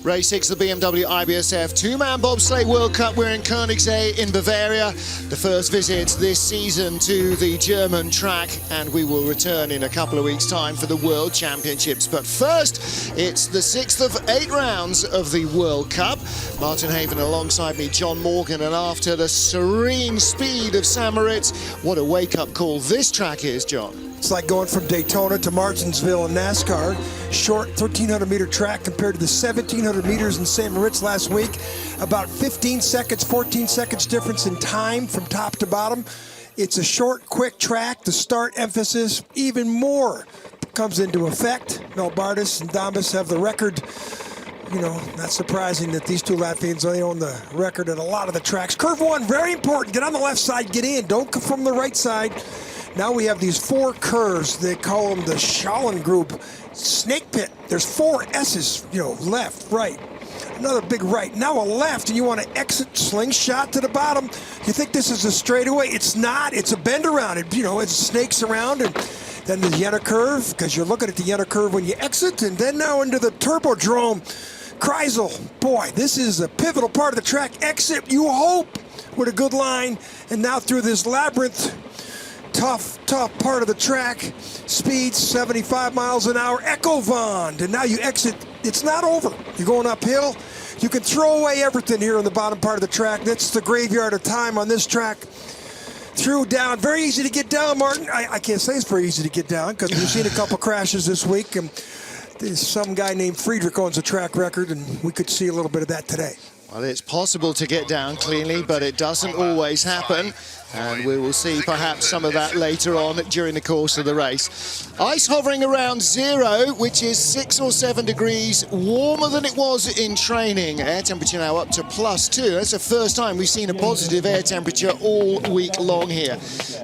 Race 6 of the BMW IBSF two-man bobsleigh World Cup. We're in Königssee in Bavaria. The first visit this season to the German track, and we will return in a couple of weeks' time for the World Championships. But first, it's the 6th of 8 rounds of the World Cup. Martin Haven alongside me, John Morgan, and after the serene speed of St. Moritz, what a wake-up call this track is, John. It's like going from Daytona to Martinsville in NASCAR. Short 1,300-meter track compared to the 1,700 meters in St. Moritz last week. About 15 seconds, 14 seconds difference in time from top to bottom. It's a short, quick track. The start emphasis even more comes into effect. Melbardis and Damas have the record. You know, not surprising that these two Latvians, they own the record at a lot of the tracks. Curve one, very important. Get on the left side, get in. Don't come from the right side. Now we have these 4 curves. They call them the Schallen group. Snake pit. There's 4 S's, you know, left, right. Another big right. Now a left, and you want to exit, slingshot to the bottom. You think this is a straightaway? It's not. It's a bend around. It, you know, it snakes around, and then the Jena curve, because you're looking at the Jena curve when you exit, and then now into the Turbodrome. Kreisel. Boy, this is a pivotal part of the track. Exit, you hope, with a good line, and now through this labyrinth. Tough part of the track. Speed 75 miles an hour. Echovond, and now you exit. It's not over. You're going uphill. You can throw away everything here on the bottom part of the track. That's the graveyard of time on this track. Through, down. Very easy to get down, Martin. I can't say it's very easy to get down because we've seen a couple crashes this week. And there's some guy named Friedrich owns a track record, and we could see a little bit of that today. Well, it's possible to get down cleanly, but it doesn't always happen. And we will see perhaps some of that later on during the course of the race. Ice hovering around 0, which is 6 or 7 degrees warmer than it was in training. Air temperature now up to +2. That's the first time we've seen a positive air temperature all week long here.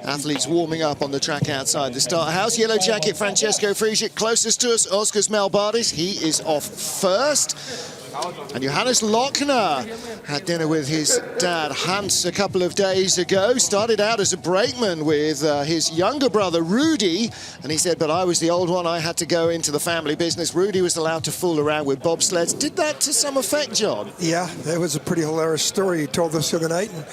Athletes warming up on the track outside the start house. Yellow jacket Francesco Friedrich closest to us. Oscars Melbardis, he is off first. And Johannes Lochner had dinner with his dad Hans a couple of days ago. Started out as a brakeman with his younger brother Rudy, and he said, but I was the old one, I had to go into the family business. Rudy was allowed to fool around with bobsleds. Did that to some effect, John? Yeah, that was a pretty hilarious story he told us the other night. And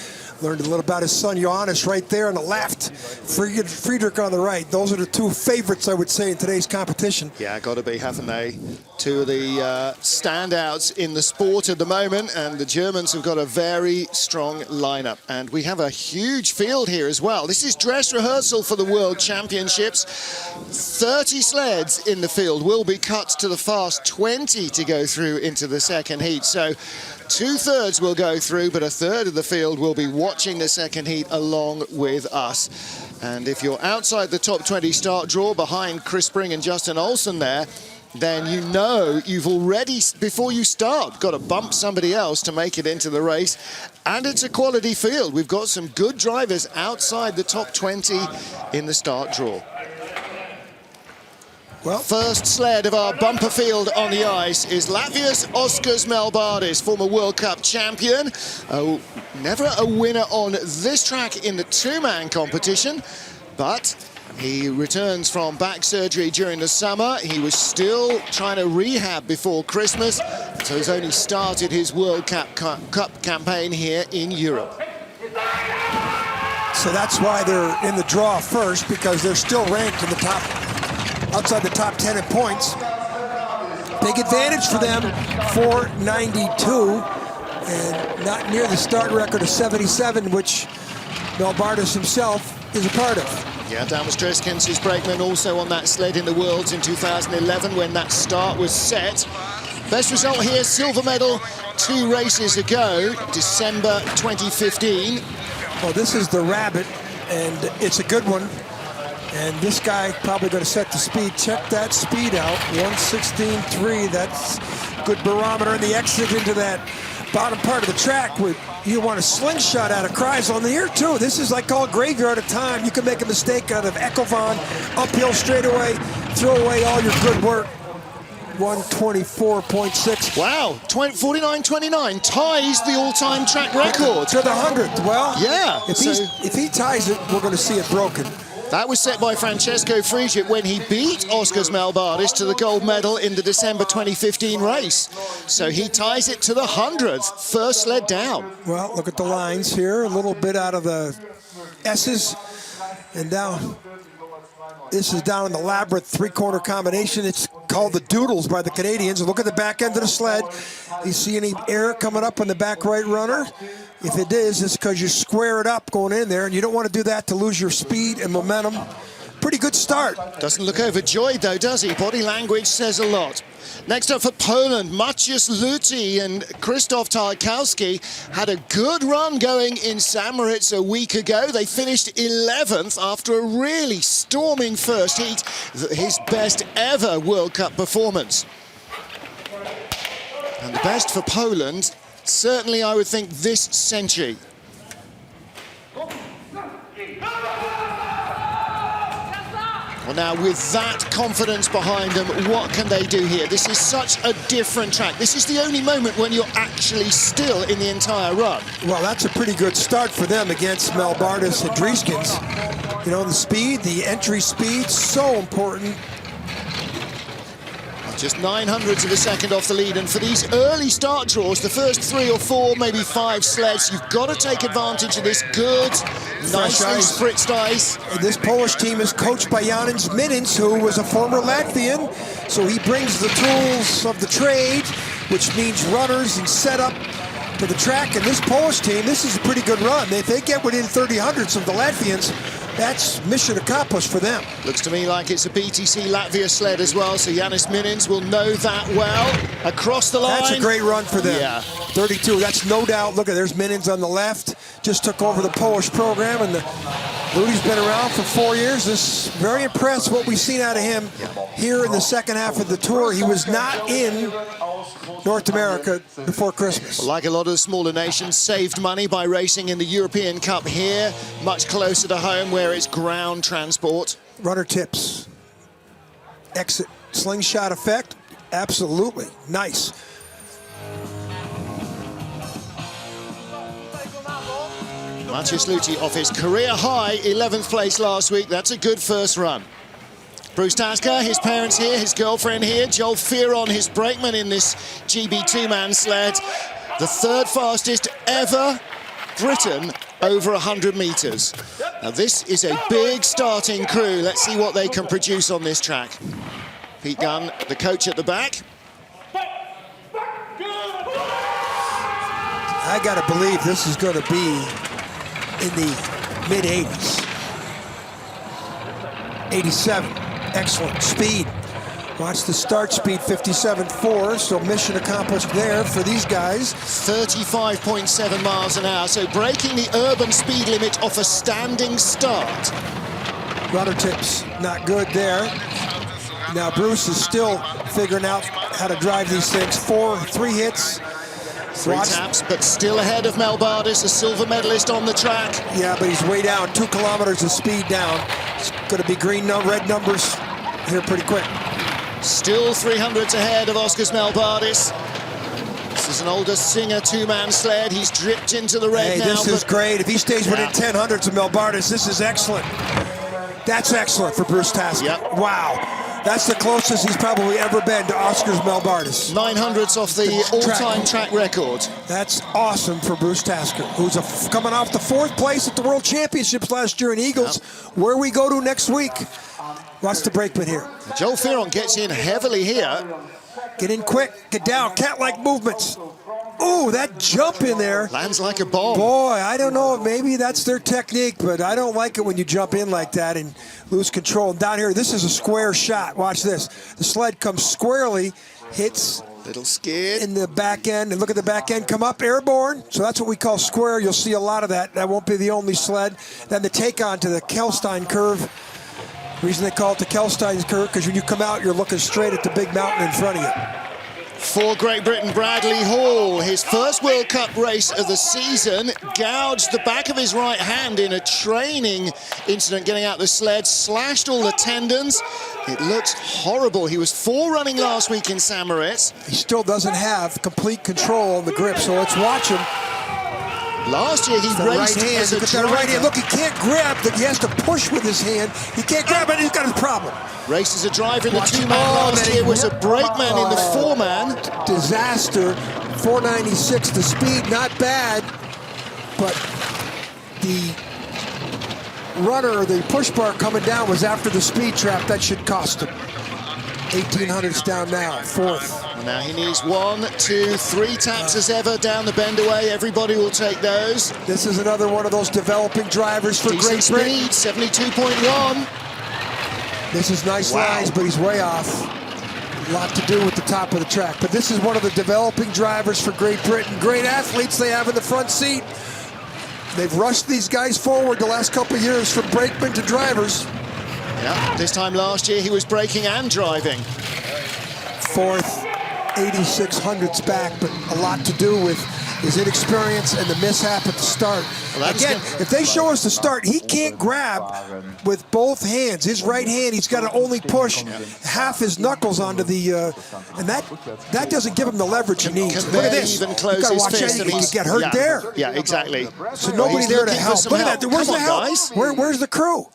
learned a little about his son Johannes right there on the left, Friedrich on the right. Those are the 2 favorites, I would say, in today's competition. Yeah, got to be, haven't they? 2 of the standouts in the sport at the moment, and the Germans have got a very strong lineup. And we have a huge field here as well. This is dress rehearsal for the World Championships. 30 sleds in the field will be cut to the fast 20 to go through into the second heat. So 2/3 will go through, but 1/3 of the field will be watching the second heat along with us. And if you're outside the top 20 start draw behind Chris Spring and Justin Olsen there, then you know you've already, before you start, got to bump somebody else to make it into the race. And it's a quality field. We've got some good drivers outside the top 20 in the start draw. Well, first sled of our bumper field on the ice is Latvia's Oscars Melbardis, former World Cup champion. Never a winner on this track in the 2-man competition, but he returns from back surgery during the summer. He was still trying to rehab before Christmas, so he's only started his World Cup campaign here in Europe. So that's why they're in the draw first, because they're still ranked in the top, outside the top 10 in points. Big advantage for them, 492, and not near the start record of 77, which Melbardis himself is a part of. Yeah, Damas Dreskens, his brakeman, also on that sled in the Worlds in 2011 when that start was set. Best result here, silver medal 2 races ago, December 2015. Well, this is the Rabbit, and it's a good one. And this guy probably going to set the speed. Check that speed out, 1:16.3. That's good barometer. And the exit into that bottom part of the track where you want a slingshot out of Kreisel. And here too, this is like called graveyard of time. You can make a mistake out of Echovond, uphill straightaway, throw away all your good work. 1:24.6. Wow, 49.29 ties the all-time track record. To the 100th. Well, yeah. If he ties it, we're going to see it broken. That was set by Francesco Frigit when he beat Oskars Melbardis to the gold medal in the December 2015 race. So he ties it to the 100th, first sled down. Well, look at the lines here, a little bit out of the S's and down. This is down in the labyrinth three-corner combination. It's called the Doodles by the Canadians. Look at the back end of the sled. You see any air coming up on the back right runner? If it is, it's because you square it up going in there, and you don't want to do that to lose your speed and momentum. Pretty good start. Doesn't look overjoyed, though, does he? Body language says a lot. Next up for Poland, Maciej Luti and Krzysztof Tarkowski had a good run going in St. Moritz a week ago. They finished 11th after a really storming first heat, his best ever World Cup performance. And the best for Poland, certainly I would think this century. Well, now with that confidence behind them, what can they do here? This is such a different track. This is the only moment when you're actually still in the entire run. Well, that's a pretty good start for them against Melbardis and Drieskens. You know, the speed, the entry speed, so important. Just 900ths of a second off the lead, and for these early start draws, the first 3 or 4, maybe 5 sleds, you've got to take advantage of this good, nicely spritzed ice. And this Polish team is coached by Janis Minins, who was a former Latvian, so he brings the tools of the trade, which means runners and setup to the track. And this Polish team, this is a pretty good run. If they get within 30 hundredths of the Latvians, that's mission accomplished for them. Looks to me like it's a BTC Latvia sled as well, so Janis Minins will know that well. Across the line. That's a great run for them. Yeah. 32, that's no doubt. Look at, there's Minins on the left. Just took over the Polish program, and Ludi's been around for 4 years. This is very impressed what we've seen out of him here in the second half of the tour. He was not in North America before Christmas. Like a lot of the smaller nations, saved money by racing in the European Cup here, much closer to home where it's ground transport. Runner tips. Exit slingshot effect. Absolutely. Nice. Maciej Luti off his career high 11th place last week. That's a good first run. Bruce Tasker, his parents here, his girlfriend here. Joel Fearon, his brakeman in this GB two-man sled. The third fastest ever Briton over 100 meters. Now this is a big starting crew. Let's see what they can produce on this track. Pete Gunn, the coach at the back. I gotta believe this is gonna be in the mid-80s. 87, excellent speed. Watch the start speed, 57.4, so mission accomplished there for these guys. 35.7 miles an hour, so breaking the urban speed limit off a standing start. Rudder tips, not good there. Now Bruce is still figuring out how to drive these things. 3 hits. 3 taps, but still ahead of Melbardis, a silver medalist on the track. Yeah, but he's way down, 2 kilometers of speed down. It's going to be red numbers here pretty quick. Still 300s ahead of Oskars Melbardis. This is an older Singer two-man sled. He's dripped into the red now. This is great. If he stays within 10 hundredths of Melbardis, this is excellent. That's excellent for Bruce Tasker. Yep. Wow. That's the closest he's probably ever been to Oskars Melbardis. 900ths off the all-time track record. That's awesome for Bruce Tasker, who's coming off the 4th place at the World Championships last year in Eagles. Yep. Where we go to next week. Watch the brakeman here. Joel Fearon gets in heavily here. Get in quick, get down, cat-like movements. Ooh, that jump in there. Lands like a bomb. Boy, I don't know, maybe that's their technique, but I don't like it when you jump in like that and lose control. And down here, this is a square shot. Watch this. The sled comes squarely, hits little skid in the back end, and look at the back end come up airborne. So that's what we call square. You'll see a lot of that. That won't be the only sled. Then the take on to the Kelstein curve. The reason they call it the Kelstein curve, because when you come out, you're looking straight at the big mountain in front of you. For Great Britain, Bradley Hall, his first World Cup race of the season, gouged the back of his right hand in a training incident getting out the sled, slashed all the tendons. It looks horrible. He was forerunning last week in St. Moritz. He still doesn't have complete control on the grip, so let's watch him. Last year he The raced right hand, as a look at that right hand. driver. Look, he can't grab. He has to push with his hand. He can't grab it. He's got a problem. Raced as a driver in the Watch. two-man last year, was a brakeman in the four-man. Disaster. 496. The speed not bad, but the runner, the push bar coming down was after the speed trap. That should cost him. 1800's down now, fourth. And now he needs 1, 2, 3 taps as ever down the bend away. Everybody will take those. This is another one of those developing drivers for Decent Great Britain. speed, 72.1. This is nice lines, but he's way off. A lot to do with the top of the track. But this is one of the developing drivers for Great Britain. Great athletes they have in the front seat. They've rushed these guys forward the last couple of years from brakemen to drivers. Yeah, this time last year he was braking and driving. Fourth, 8600s back, but a lot to do with his inexperience and the mishap at the start. Well, again, if they show us the start, he can't grab with both hands. His right hand, he's got to only push half his knuckles onto the, and that doesn't give him the leverage he needs. Look at this. Even close you got to his watch fist out. He could get hurt there. Yeah, exactly. So nobody there to help. Look at that. Where's the help? Guys. Where's the crew?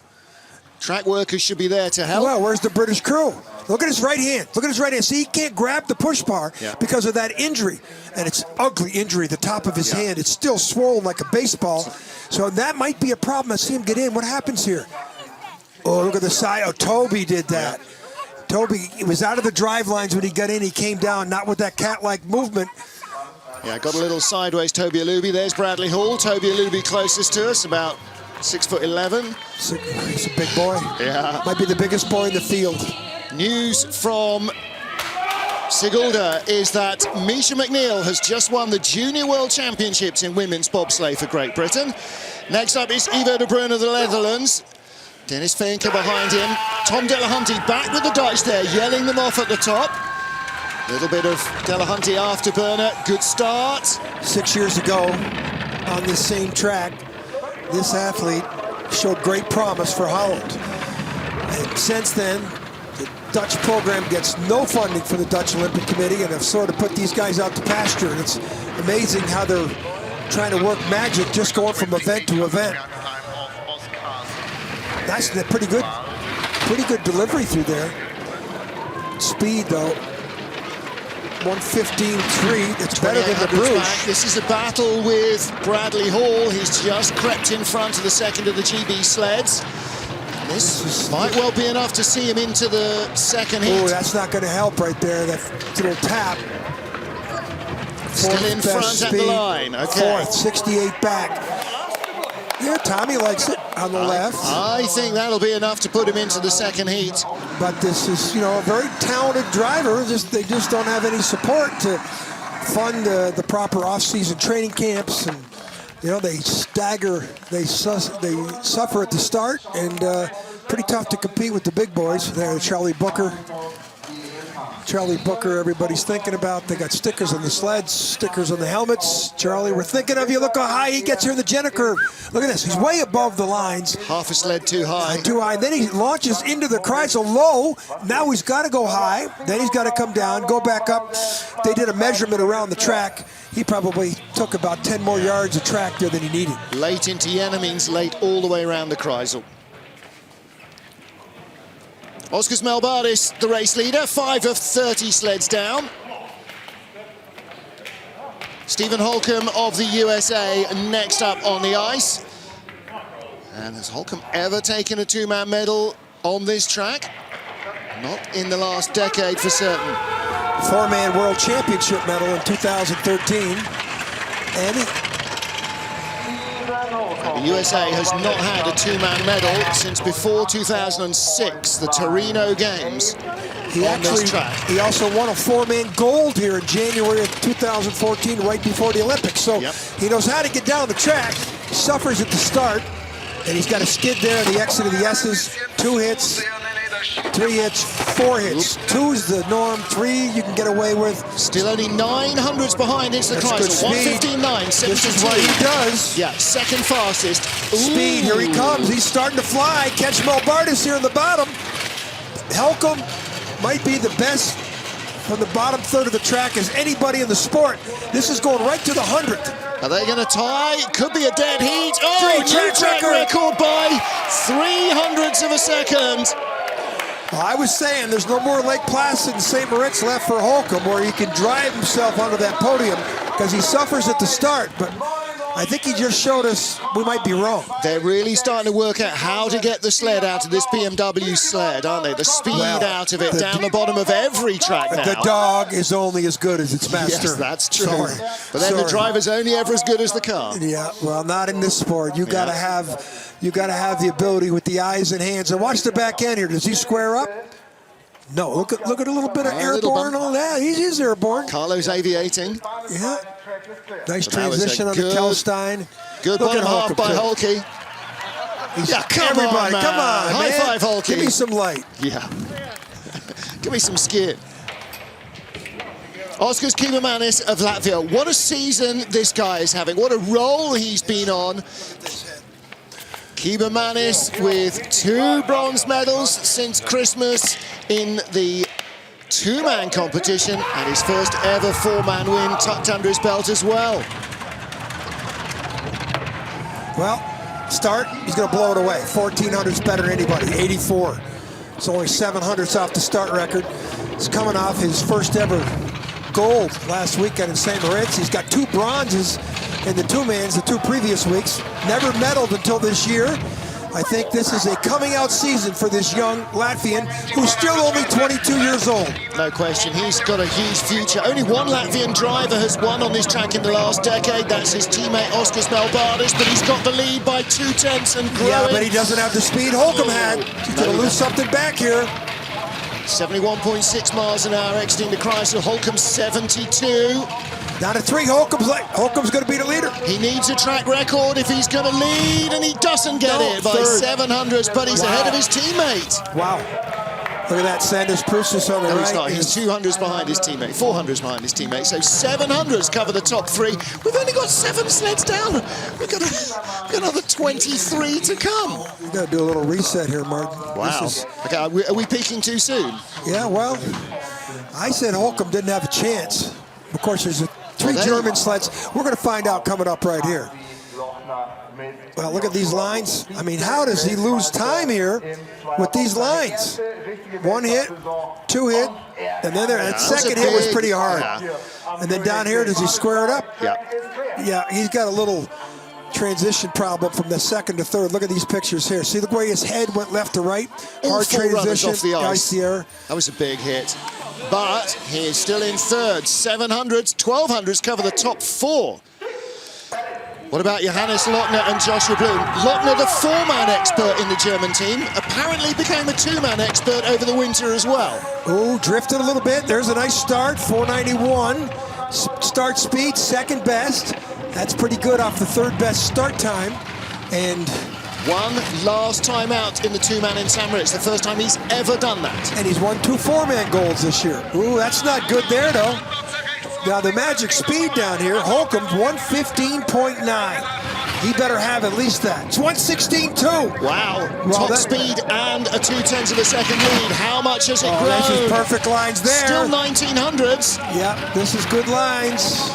Track workers should be there to help. Well, where's the British crew? Look at his right hand. Look at his right hand. See, he can't grab the push bar because of that injury. And it's ugly injury, the top of his hand. It's still swollen like a baseball. So that might be a problem. I see him get in. What happens here? Oh, look at the side. Oh, Toby did that. Toby was out of the drive lines when he got in. He came down, not with that cat-like movement. Yeah, got a little sideways Toby Alubi. There's Bradley Hall. Toby Alubi closest to us, about 6'11". He's a big boy. Yeah. Might be the biggest boy in the field. News from Sigulda is that Misha McNeil has just won the Junior World Championships in women's bobsleigh for Great Britain. Next up is Ivo de Bruyne of the Netherlands. Dennis Feenke behind him. Tom Delahunty back with the Dutch there, yelling them off at the top. Little bit of Delahunty afterburner. Good start. 6 years ago, on this same track, this athlete showed great promise for Holland. And since then, the Dutch program gets no funding for the Dutch Olympic Committee and have sort of put these guys out to pasture. And it's amazing how they're trying to work magic just going from event to event. That's pretty good delivery through there. Speed though, 1:15.3. It's better than the Bruges. This is a battle with Bradley Hall. He's just crept in front of the second of the GB sleds. And this might well be enough to see him into the second heat. Oh, that's not going to help right there. That little tap. Still in front at the line. Okay. Fourth, 68 back. Yeah, Tommy likes it on the left. I think that'll be enough to put him into the second heat. But this is, a very talented driver. They just don't have any support to fund the proper off-season training camps, and they stagger, they suffer at the start, and pretty tough to compete with the big boys. There, Charlie Booker, everybody's thinking about. They got stickers on the sleds, stickers on the helmets. Charlie, we're thinking of you. Look how high he gets here in the Jenna curve. Look at this. He's way above the lines. Half a sled too high. Too high. Then he launches into the Kreisel low. Now he's got to go high. Then he's got to come down, go back up. They did a measurement around the track. He probably took about 10 more yards of track there than he needed. Late into Jena means late all the way around the Kreisel. Oskars Melbardis, the race leader, 5 of 30 sleds down. Stephen Holcomb of the USA next up on the ice. And has Holcomb ever taken a two-man medal on this track? Not in the last decade for certain. 4-man world championship medal in 2013. And the USA has not had a two-man medal since before 2006, the Torino Games. He also won a 4-man gold here in January of 2014, right before the Olympics. So he knows how to get down the track, suffers at the start, and he's got a skid there at the exit of the S's. 2 hits, 3 hits, 4 hits. 2 is the norm, 3 you can get away with. Still only 900s behind into the Kreisel. 1:15.9, 72. This is what he does. Yeah, second fastest. Speed, here he comes. He's starting to fly. Catch Melbardis here in the bottom. Holcomb might be the best from the bottom third of the track as anybody in the sport. This is going right to the 100th. Are they going to tie? Could be a dead heat. Oh, new track record by 300ths of a second. Well, I was saying there's no more Lake Placid and St. Moritz left for Holcomb where he can drive himself onto that podium because he suffers at the start, but I think he just showed us we might be wrong. They're really starting to work out how to get the sled out of this BMW sled, aren't they? The speed out of it down the bottom of every track now. The dog is only as good as its master. Yes, that's true. Sorry. But then the driver's only ever as good as the car. Yeah, well, not in this sport. You gotta have the ability with the eyes and hands. And watch the back end here. Does he square up? No. Look at a little bit of airborne on that. He is airborne. Carlo's aviating. Yeah. Nice transition on the Kelstein. Good bottom half by Holke. Yeah, come on, man. High five, Holke. Give me some light. Yeah. Give me some skin. Oskars Kībermanis of Latvia. What a season this guy is having. What a role he's been on. Kībermanis with 2 bronze medals since Christmas in the 2-man competition, and his first ever 4-man win tucked under his belt as well. Well, start, he's going to blow it away. 1400's better than anybody, 84. It's only 700ths off the start record. He's coming off his first ever gold last weekend in St. Moritz. He's got 2 bronzes in the 2-mans the 2 previous weeks. Never medaled until this year. I think this is a coming out season for this young Latvian who's still only 22 years old. No question, he's got a huge future. Only one Latvian driver has won on this track in the last decade. That's his teammate Oskars Melbardis, but he's got the lead by 2/10 and growing. Yeah, but he doesn't have the speed Holcomb had. He's going to lose something back here. 71.6 miles an hour exiting the Chrysler. Holcomb 72. Down to 3, Holcomb's going to be the leader. He needs a track record if he's going to lead, and he doesn't get it by 700ths, but he's ahead of his teammate. Wow. Look at that, Sanders Prusas on the right. He's not. He's 200ths behind his teammate, 400ths behind his teammate, so 700ths cover the top 3. We've only got 7 sleds down. We've got another 23 to come. We've got to do a little reset here, Martin. Wow. Okay, are we peaking too soon? Yeah, well, I said Holcomb didn't have a chance. Of course, there's 3 German sleds. We're going to find out coming up right here. Well, look at these lines. I mean, how does he lose time here with these lines? 1 hit, 2 hit, and then that second hit was pretty hard. And then down here, does he square it up? Yeah, he's got a little transition problem from the second to third. Look at these pictures here. See the way his head went left to right? Hard transition, off the ice. That was a big hit. But he is still in third. 700ths, 1200ths cover the top 4. What about Johannes Lochner and Joshua Bloom? Lochner, the 4-man expert in the German team, apparently became a 2-man expert over the winter as well. Oh, drifted a little bit. There's a nice start, 491. Start speed, second best. That's pretty good off the 3rd best start time. And one last time out in the 2-man in St. Moritz. The first time he's ever done that. And he's won 2 4-man golds this year. Ooh, that's not good there, though. Now, the magic speed down here, Holcomb's 115.9. He better have at least that. It's 116.2. Wow. Well, top speed and a 0.2 of a second lead. How much has it grown? This is perfect lines there. Still 1900s. Yeah, this is good lines.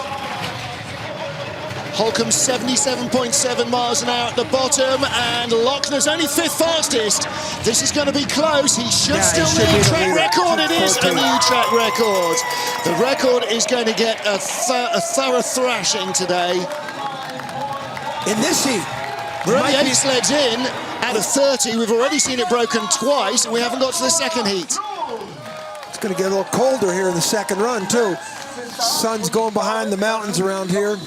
Holcomb 77.7 miles an hour at the bottom, and Lochner's only 5th fastest. This is going to be close. He should still need a track record. It is a new track record. The record is going to get a thorough thrashing today. In this heat. We're only 8 sleds in out of 30. We've already seen it broken twice, and we haven't got to the second heat. It's going to get a little colder here in the second run, too. Sun's going behind the mountains around here.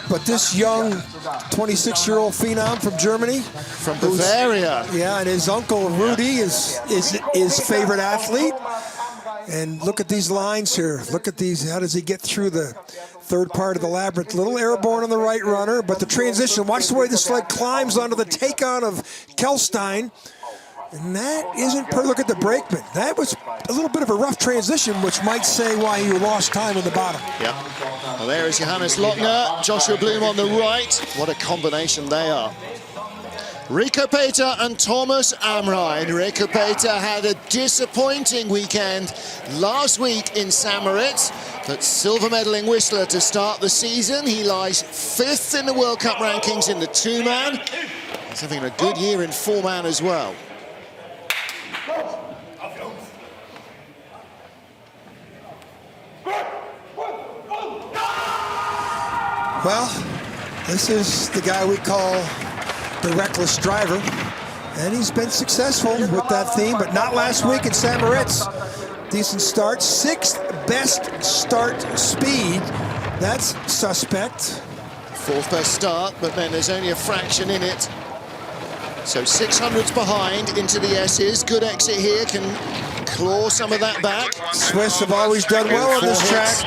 But this young 26-year-old phenom from Germany. From Bavaria. Yeah, and his uncle Rudy is his favorite athlete. And look at these lines here. Look at these. How does he get through the 3rd part of the labyrinth? A little airborne on the right runner, but the transition. Watch the way the sled climbs onto the take-on of Kelstein. And that isn't per. Look at the brakeman. That was a little bit of a rough transition, which might say why he lost time in the bottom. Yep. Well, there is Johannes Lochner, Joshua Bloom on the right. What a combination they are. Rico Peter and Thomas Amrein. Rico Peter had a disappointing weekend last week in St. Moritz. But silver medaling Whistler to start the season. He lies 5th in the World Cup rankings in the 2-man. He's having a good year in 4-man as well. Well, this is the guy we call the reckless driver, and he's been successful with that theme, but not last week in St. Moritz. Decent start, 6th best start speed. That's suspect. 4th best start, but then there's only a fraction in it. So 600s behind into the S's. Good exit here, can claw some of that back. Swiss have always done well on this track.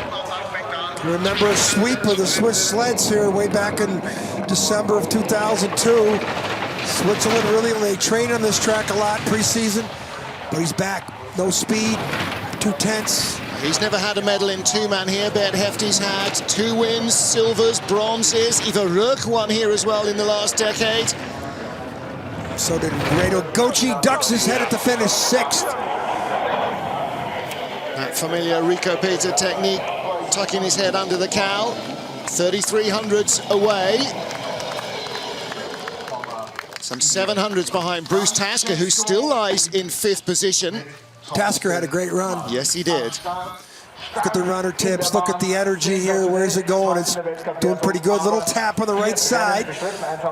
Remember a sweep of the Swiss sleds here way back in December of 2002. Switzerland really trained on this track a lot preseason, but he's back. No speed, 2 tenths. He's never had a medal in 2-man here. Bert Hefty's had 2 wins, silvers, bronzes. Ivo Ruk won here as well in the last decade. So did Reto Goci. Ducks his head at the finish, 6th. That familiar Rico Peter technique, tucking his head under the cowl. 3,300s away. Some 700s behind Bruce Tasker, who still lies in 5th position. Tasker had a great run. Yes, he did. Look at the runner tips. Look at the energy here. Where's it going? It's doing pretty good. Little tap on the right side.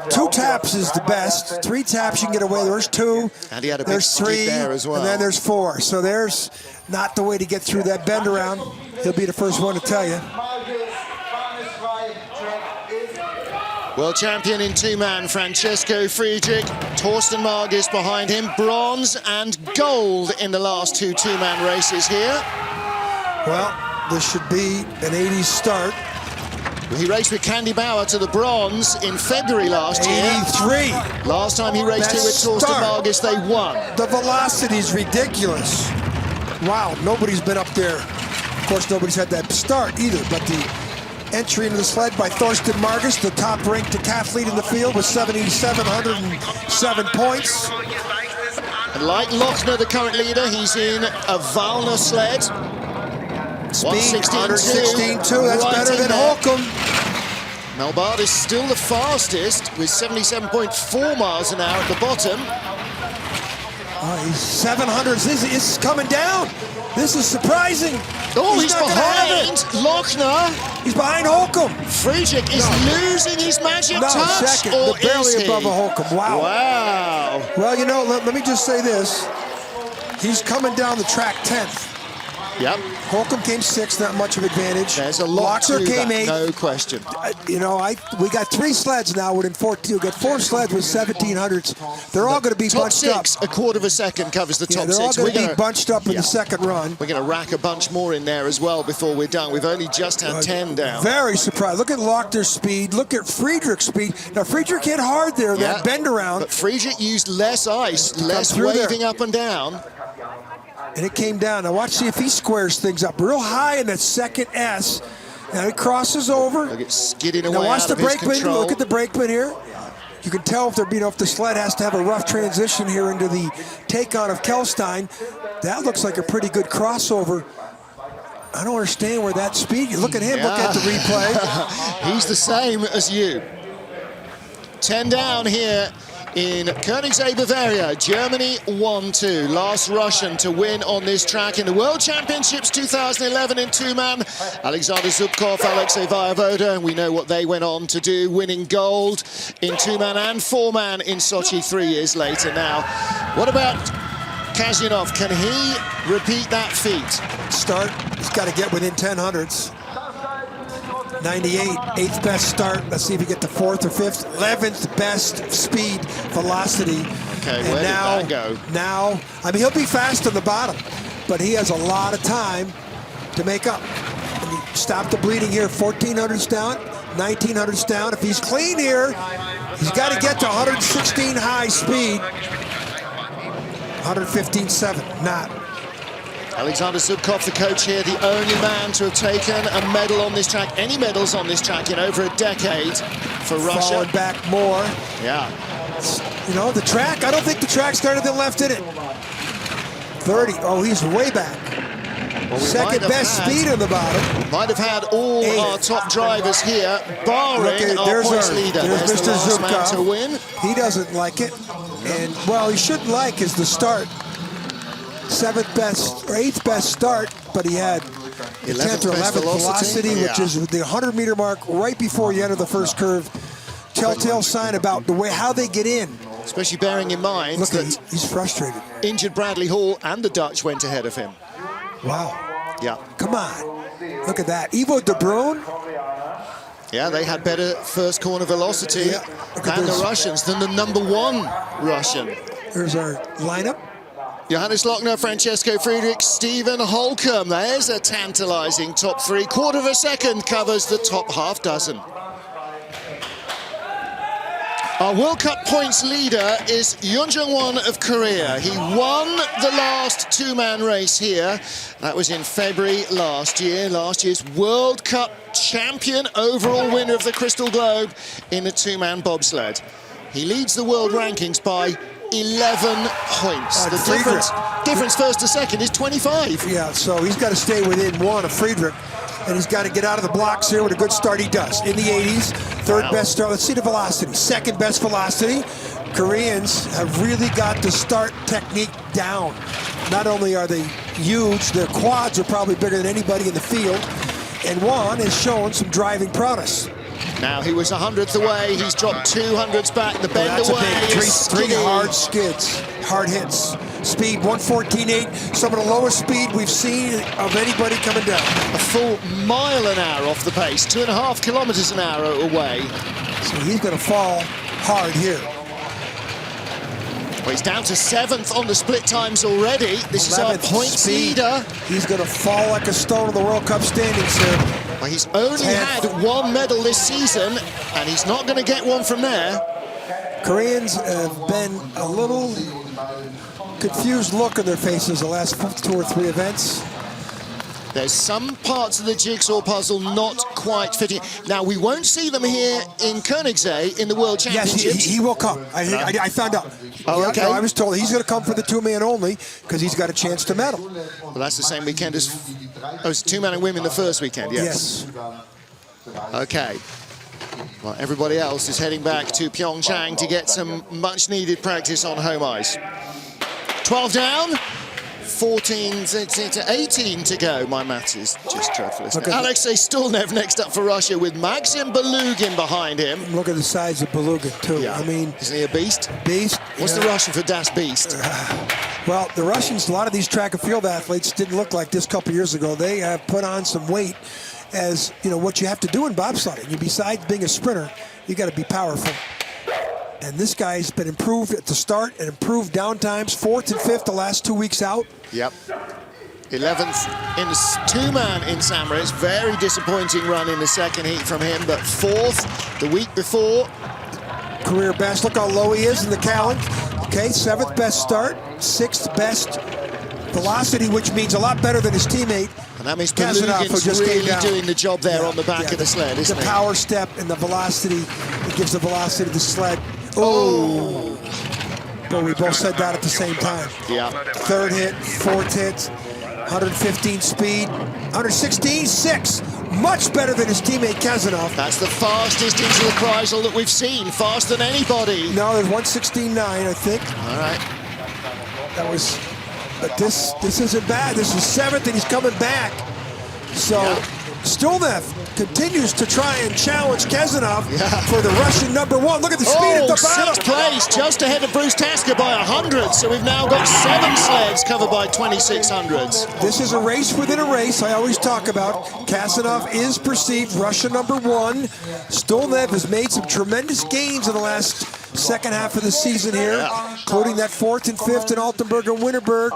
2 taps is the best. 3 taps you can get away. There's 2. And he had a big there's 3 there as well. And then there's 4. So there's not the way to get through that bend around. He'll be the first one to tell you. World champion in 2-man, Francesco Friedrich. Torsten Margis behind him. Bronze and gold in the last 2 2-man races here. Well, this should be an 80s start. He raced with Candy Bauer to the bronze in February last year. 83. Last time he raced here with Torsten Margis, they won. The velocity is ridiculous. Wow, nobody's been up there. Of course, nobody's had that start either, but the entry into the sled by Torsten Margis, the top-ranked decathlete in the field with 7,707 points. And like Lochner, the current leader, he's in a Valna sled. Speed, 116.2, that's right better than Holcomb. Melbard is still the fastest with 77.4 miles an hour at the bottom. He's 700s, this is coming down. This is surprising. Oh, he's behind Lochner. He's behind Holcomb. Friedrich is losing his magic touch. Second, or barely is he? above a Holcomb. Wow. Wow. Well, you know, let me just say this. He's coming down the track 10th. Yep. Holcomb came 6th, not much of advantage. There's a lot Lochner to came that, 8th. no question. You know, we got 3 sleds now within 14. We got 4 sleds with 1,700s. They're all going to be bunched up. Top 6, a quarter of a second covers the top 6. They're all going to be bunched up in the second run. We're going to rack a bunch more in there as well before we're done. We've only just had 10 down. Very surprised. Look at Lochner's speed. Look at Friedrich's speed. Now, Friedrich hit hard there, that bend around. But Friedrich used less ice, less waving up and down. And it came down. Now watch, see if he squares things up. Real high in that second S. Now he crosses over. Look at skidding away. Now watch the brakeman. control. Look at the brakeman here. You can tell if they're, if the sled has to have a rough transition here into the take-on of Kelstein. That looks like a pretty good crossover. I don't understand where that speed. Look at him. Look at the replay. He's the same as you. 10 down here in Königssee, Bavaria. Germany 1-2. Last Russian to win on this track in the World Championships 2011 in 2-man. Alexander Zubkov, Alexei Voyevoda, and we know what they went on to do, winning gold in 2-man and 4-man in Sochi 3 years later. Now, what about Kazyanov? Can he repeat that feat? Start, he's got to get within 1000s. 98, 8th best start. Let's see if he get the 4th or 5th. 11th best speed, velocity. Okay, and where now, did that go? Now, I mean, he'll be fast on the bottom, but he has a lot of time to make up. And he stopped the bleeding here, 1400s down, 1900s down. If he's clean here, he's got to get to 116 high speed. 115.7, not. Alexander Zubkov, the coach here, the only man to have taken a medal on this track, any medals on this track in over a decade for Russia. Falling back more. Yeah. You know, the track, I don't think the track's got anything left in it. 30, oh, he's way back. Second best speed on the bottom. Might have had all our top drivers here, barring our points leader. There's Mr. Mr. Man to Zubkov. win. He doesn't like it. And, well, he shouldn't like is the start. 7th best, or 8th best start, but he had 10th or 11th velocity, which is the 100-meter mark right before you enter the first curve. Telltale sign about the way how they get in. Especially bearing in mind that he's frustrated. Injured Bradley Hall and the Dutch went ahead of him. Wow. Yeah. Come on. Look at that. Ivo De Bruin. Yeah, they had better first corner velocity than the Russians, than the #1 Russian. There's our lineup. Johannes Lochner, Francesco Friedrich, Stephen Holcomb. There's a tantalizing top 3. Quarter of a second covers the top half dozen. Our World Cup points leader is Yoon Jung-won of Korea. He won the last 2-man race here. That was in February last year. Last year's World Cup champion, overall winner of the Crystal Globe in the 2-man bobsled. He leads the world rankings by 11 points. The difference first to second is 25. Yeah, so he's got to stay within 1 of Friedrich, and he's got to get out of the blocks here with a good start. He does. In the 80s, 3rd best start. Let's see the velocity. 2nd best velocity. Koreans have really got the start technique down. Not only are they huge, their quads are probably bigger than anybody in the field, and Juan has shown some driving prowess. Now he was 100th away. He's dropped 200ths back. The bend that's away. A big three hard skids, hard hits. Speed 114.8. Some of the lowest speed we've seen of anybody coming down. A full mile an hour off the pace. 2.5 kilometers an hour away. So he's going to fall hard here. Well, he's down to 7th on the split times already. This is our points leader. He's going to fall like a stone in the World Cup standings here. Well, he's only had 1 medal this season, and he's not going to get one from there. Koreans have been a little confused look on their faces the last 2 or 3 events. There's some parts of the jigsaw puzzle not quite fitting. Now, we won't see them here in Königssee in the World Championships. Yes, he will come. I found out. Oh, okay. I was told he's going to come for the 2-man only because he's got a chance to medal. Well, that's the same weekend as... Oh, it's 2-man and women the first weekend, yes. Okay. Well, everybody else is heading back to Pyeongchang to get some much-needed practice on home ice. 12 down. 14 to 18 to go. My maths is just dreadful. Alexei Stulnev next up for Russia with Maxim Belugin behind him. Look at the size of Belugin, too. Yeah. I mean... Isn't he a beast? Beast. What's the Russian for Das Beast? Well, the Russians, a lot of these track and field athletes didn't look like this a couple years ago. They have put on some weight as, you know, what you have to do in bobsledding. Besides being a sprinter, you got to be powerful. And this guy's been improved at the start and improved down times. 4th and 5th the last 2 weeks out. Yep. 11th in the 2-man in Samoritz. Very disappointing run in the second heat from him, but 4th the week before. Career best. Look how low he is in the Callan. Okay, 7th best start, 6th best velocity, which means a lot better than his teammate. And that means Belugin's really doing the job there on the back of the sled, isn't he? The power step and the velocity, it gives the velocity to the sled. Oh! But we both said that at the same time. Yeah. 3rd hit, 4th hit, 115 speed, 116, 6. Much better than his teammate Kazanov. That's the fastest into the Kreisel that we've seen, faster than anybody. No, there's 116.9, I think. All right. That was, but this isn't bad. This is 7th, and he's coming back. So Stulnev continues to try and challenge Kazanov for the Russian #1. Look at the speed at the bottom. 6th place, just ahead of Bruce Tasker by 100. So we've now got 7 sleds covered by 2600s. This is a race within a race. I always talk about Kazanov is perceived Russian #1. Stulnev has made some tremendous gains in the last second half of the season here, including that 4th and 5th in Altenburg and Winterberg.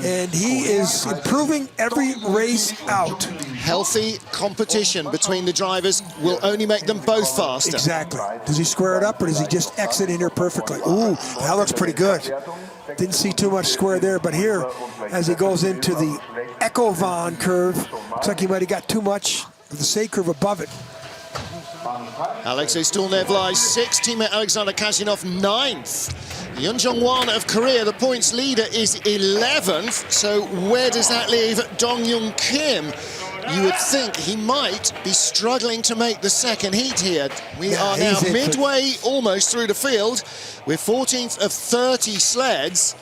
And he is improving every race out. Healthy competition between the drivers will only make them both faster. Exactly. Does he square it up, or does he just exit in here perfectly? Ooh, that looks pretty good. Didn't see too much square there, but here, as he goes into the Echo Von curve, looks like he might have got too much of the Say curve above it. Alexei Stulnev lies 6th, teammate Alexander Kasinov 9th. Yoon Jong-won of Korea, the points leader, is 11th. So where does that leave Dong Yoon Kim? You would think he might be struggling to make the second heat here. We are now midway almost through the field. We're 14th of 30 sleds.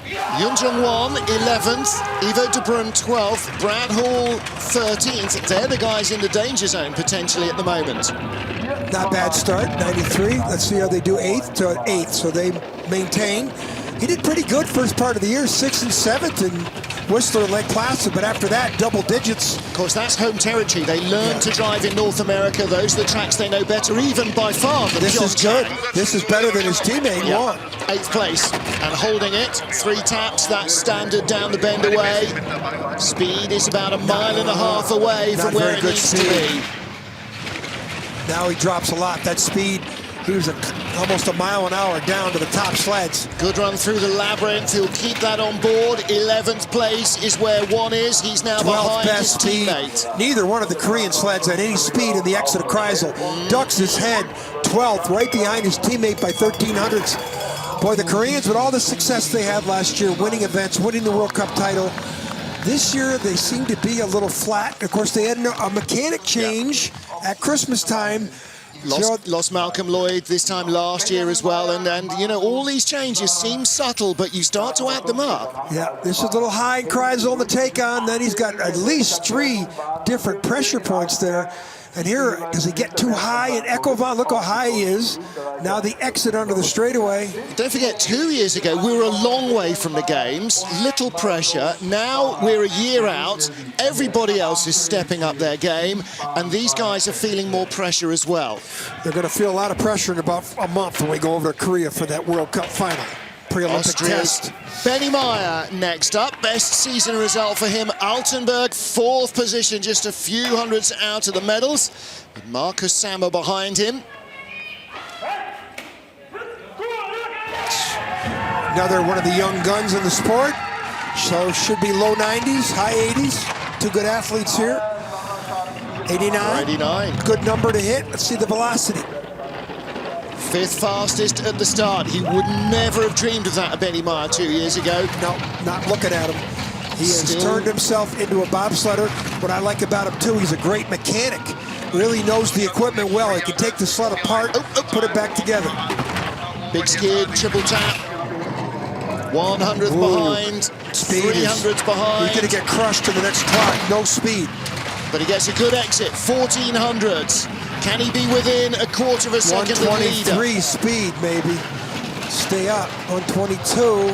Yoon Jong-won 11th, Ivo de Brum 12th, Brad Hall 13th. They're the guys in the danger zone potentially at the moment. Not bad start, 93. Let's see how they do 8th to 8th. So they maintain. He did pretty good first part of the year, 6th and 7th in Whistler and Lake Placid, but after that, double digits. Of course, that's home territory. They learn to drive in North America. Those are the tracks they know better, even by far than This is good. This is better than his teammate, Won. 8th place and holding it. 3 taps, that's standard down the bend away. Speed is about a mile and a half away from where it needs to be. Now he drops a lot. That speed, he was almost a mile an hour down to the top sleds. Good run through the labyrinth. He'll keep that on board. 11th place is where Won is. He's now behind his teammate. Neither one of the Korean sleds had any speed in the exit of Kreisel. Ducks his head, 12th, right behind his teammate by 1300ths. Boy, the Koreans, with all the success they had last year, winning events, winning the World Cup title, this year they seem to be a little flat. Of course, they had a mechanic change at Christmas time. Lost Malcolm Lloyd this time last year as well, and you know, all these changes seem subtle, but you start to add them up. Yeah, this is a little high in Kreisel on the take-on. Then he's got at least 3 different pressure points there. And here, does he get too high in Ecovon? Look how high he is. Now the exit under the straightaway. Don't forget, 2 years ago, we were a long way from the games, little pressure. Now we're a year out. Everybody else is stepping up their game, and these guys are feeling more pressure as well. They're going to feel a lot of pressure in about a month when we go over to Korea for that World Cup final. Pre-Olympic test. Benny Meyer next up. Best season result for him. Altenberg, 4th position, just a few hundreds out of the medals. With Marcus Sammer behind him. Another one of the young guns in the sport. So should be low 90s, high 80s. 2 good athletes here. 89. 89. Good number to hit. Let's see the velocity. 5th fastest at the start. He would never have dreamed of that at Benny Meyer 2 years ago. No, not looking at him. He has turned himself into a bobsledder. What I like about him, too, he's a great mechanic. Really knows the equipment well. He can take the sled apart, put it back together. Big skid, triple tap. 100th behind, 300's behind. He's going to get crushed in the next clock. No speed. But he gets a good exit, 1400s. Can he be within a quarter of a second of the leader? 123 speed, maybe. Stay up. 122.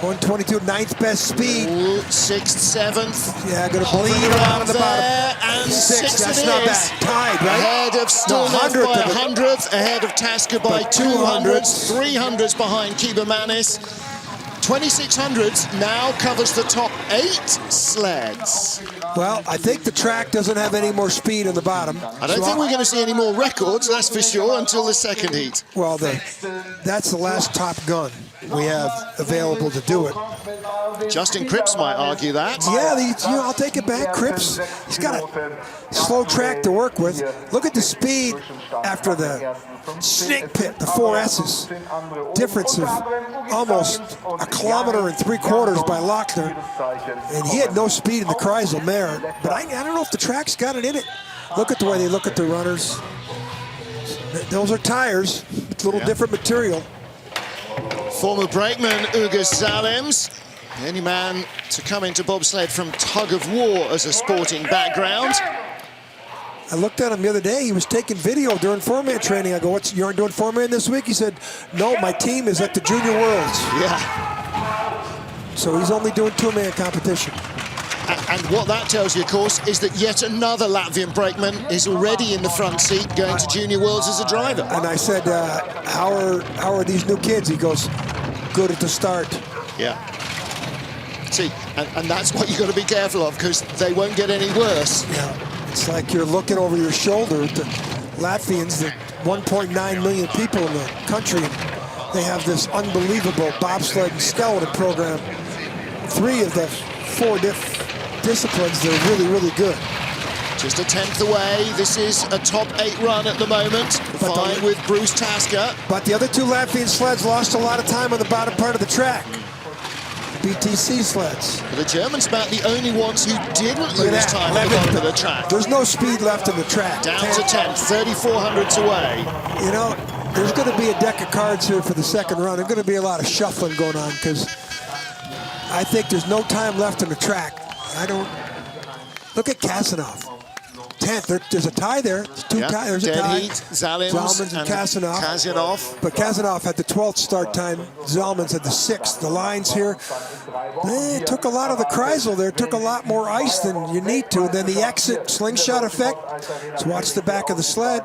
122, 9th best speed. 6th, 7th. Yeah, going to bleed around the bottom. And 6th That's not bad. Tied, right? Ahead of Stolnov by 100th, ahead of Tasker by 200s, 300s behind Kibermanis. 2600s now covers the top 8 sleds. Well, I think the track doesn't have any more speed in the bottom. I don't think we're going to see any more records, that's for sure, until the second heat. Well, that's the last top gun we have available to do it. Justin Cripps might argue that. Yeah, I'll take it back. Cripps, he's got a slow track to work with. Look at the speed after the snake pit, the 4 S's. Difference of almost 1.75 kilometers by Lochner. And he had no speed in the Kreisel mare. But I don't know if the track's got it in it. Look at the way they look at the runners. Those are tires. It's a little different material. Former brakeman Ugas Zalems, the only man to come into bobsled from tug of war as a sporting background. I looked at him the other day. He was taking video during 4-man training. I go, you aren't doing 4-man this week? He said, no, my team is at the Junior Worlds. Yeah. So he's only doing 2-man competition. And what that tells you, of course, is that yet another Latvian brakeman is already in the front seat going to Junior Worlds as a driver. And I said, how are these new kids? He goes, good at the start. Yeah. See, and that's what you've got to be careful of, because they won't get any worse. Yeah. It's like you're looking over your shoulder at the Latvians, the 1.9 million people in the country. And they have this unbelievable bobsled and skeleton program. 3 of the 4 disciplines, they're really, really good. Just a 10th away. This is a top 8 run at the moment. Fine with Bruce Tasker. But the other two Latvian sleds lost a lot of time on the bottom part of the track. BTC sleds. But the Germans about the only ones who didn't lose time at the bottom of the track. There's no speed left in the track. Down to 10th, 3,400s away. You know, there's going to be a deck of cards here for the second run. There's going to be a lot of shuffling going on because I think there's no time left in the track. Look at Kasanov. 10th, there's a tie there. There's a tie. Heat, Zalms and Kasanov. But Kasanov had the 12th start time. Zalmans had the 6th. The lines here, it took a lot of the Kreisel there. It took a lot more ice than you need to. And then the exit slingshot effect. Let's watch the back of the sled.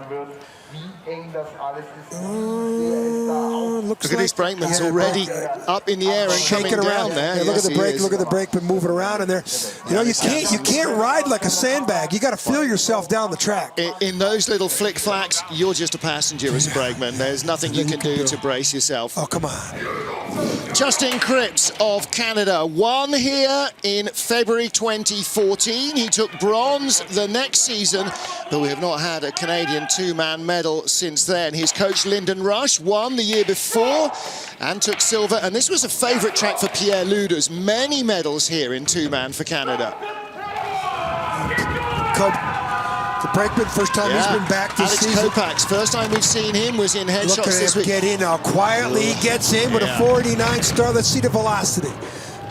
Look at these brakeman's already up in the air and shaking coming around down there. look Yes, at the brake. Look at the brakeman moving around in there. You know, you can't ride like a sandbag. You got to feel yourself down the track. In those little flick flacks, you're just a passenger as a brakeman. There's nothing you can do to brace yourself. Oh, come on. Justin Cripps of Canada won here in February 2014. He took bronze the next season, but we have not had a Canadian two-man medal since then. His coach Lyndon Rush won the year before and took silver, and this was a favourite track for Pierre Luders. Many medals here in two-man for Canada. The brakeman, first time he's been back this season. Alex Kopacz, first time we've seen him was in headshots this week. Get in now. Quietly he gets in with a 49 star. Let's see the velocity.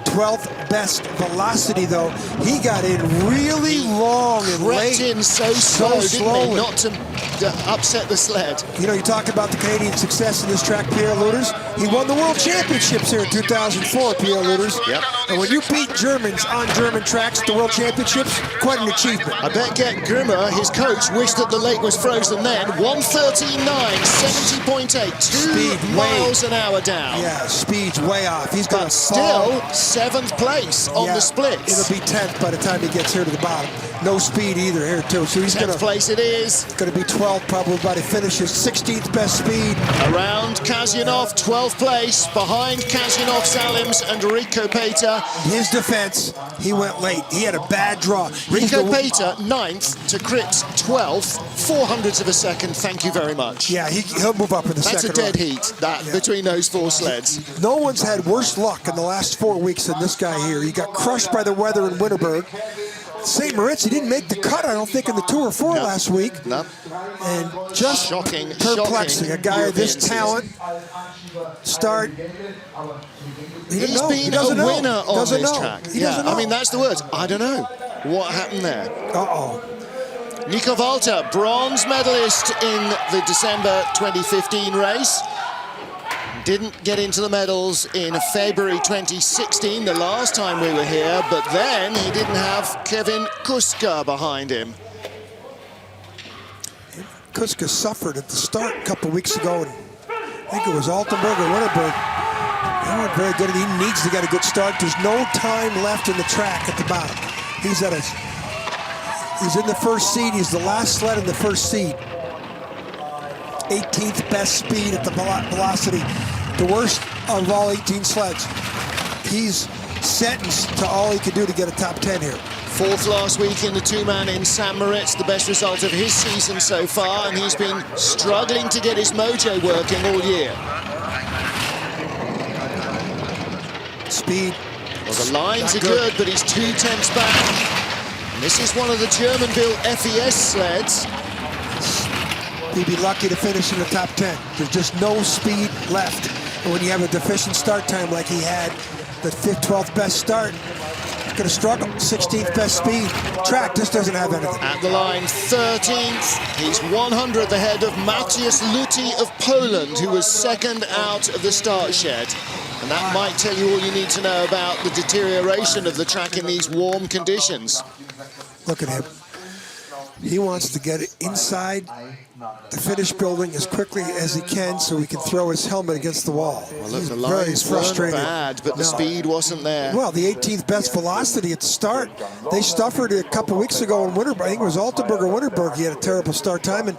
12th best velocity, though. He got in really long and late. In so slow, didn't he? Not to upset the sled. You know, you talk about the Canadian success in this track, Pierre Luders. He won the World Championships here in 2004, Pierre Luders. Yep. And when you beat Germans on German tracks at the World Championships, quite an achievement. I bet Gert Grimmer, his coach, wished that the lake was frozen then. 1:13.9, 70.8, 2 miles an hour down. Yeah, speed's way off. He's got still 7th place on the splits. It'll be 10th by the time he gets here to the bottom. No speed either here, too. So he's 10th place it is. Going to be 12th probably by the finish. His 16th best speed. Around Kazyanov, 12th place. Behind Kazyanov, Zalms and Rico Pater. His defense, he went late. He had a bad draw. Rico Pater, 9th to Cripps, 12th. 400ths of a second, thank you very much. Yeah, he'll move up in the second round. That's a dead heat, between those 4 sleds. No one's had worse luck in the last 4 weeks than this guy here. He got crushed by the weather in Winterberg. St. Moritz, he didn't make the cut, I don't think, in the Tour 4 last week. No. And just shocking, perplexing. A guy of this talent start. He's been a winner on this track. I mean, that's the words. I don't know what happened there. Nico Walter, bronze medalist in the December 2015 race. Didn't get into the medals in February 2016, the last time we were here, but then he didn't have Kevin Kuska behind him. Kuska suffered at the start a couple weeks ago, and I think it was Altenburg or Winterberg. They weren't very good. He needs to get a good start. There's no time left in the track at the bottom. He's in the first seed. He's the last sled in the first seed. 18th best speed at the velocity. The worst of all 18 sleds. He's sentenced to all he could do to get a top 10 here. 4th last week in the two-man in St. Moritz, the best result of his season so far, and he's been struggling to get his mojo working all year. Speed. Well, the lines are good, but he's 2/10ths back. And this is one of the German-built FES sleds. He'd be lucky to finish in the top 10. There's just no speed left. And when you have a deficient start time like he had, the 12th best start, he's going to struggle. 16th best speed. Track just doesn't have anything. At the line, 13th. He's 100th ahead of Matthias Lutti of Poland, who was second out of the start shed. And that might tell you all you need to know about the deterioration of the track in these warm conditions. Look at him. He wants to get it inside the finished building as quickly as he can so he can throw his helmet against the wall. Well, look, the lines weren't bad, but the speed wasn't there. Well, the 18th best velocity at the start. They suffered a couple weeks ago in Winterberg. I think it was Altenburg or Winterberg. He had a terrible start time. And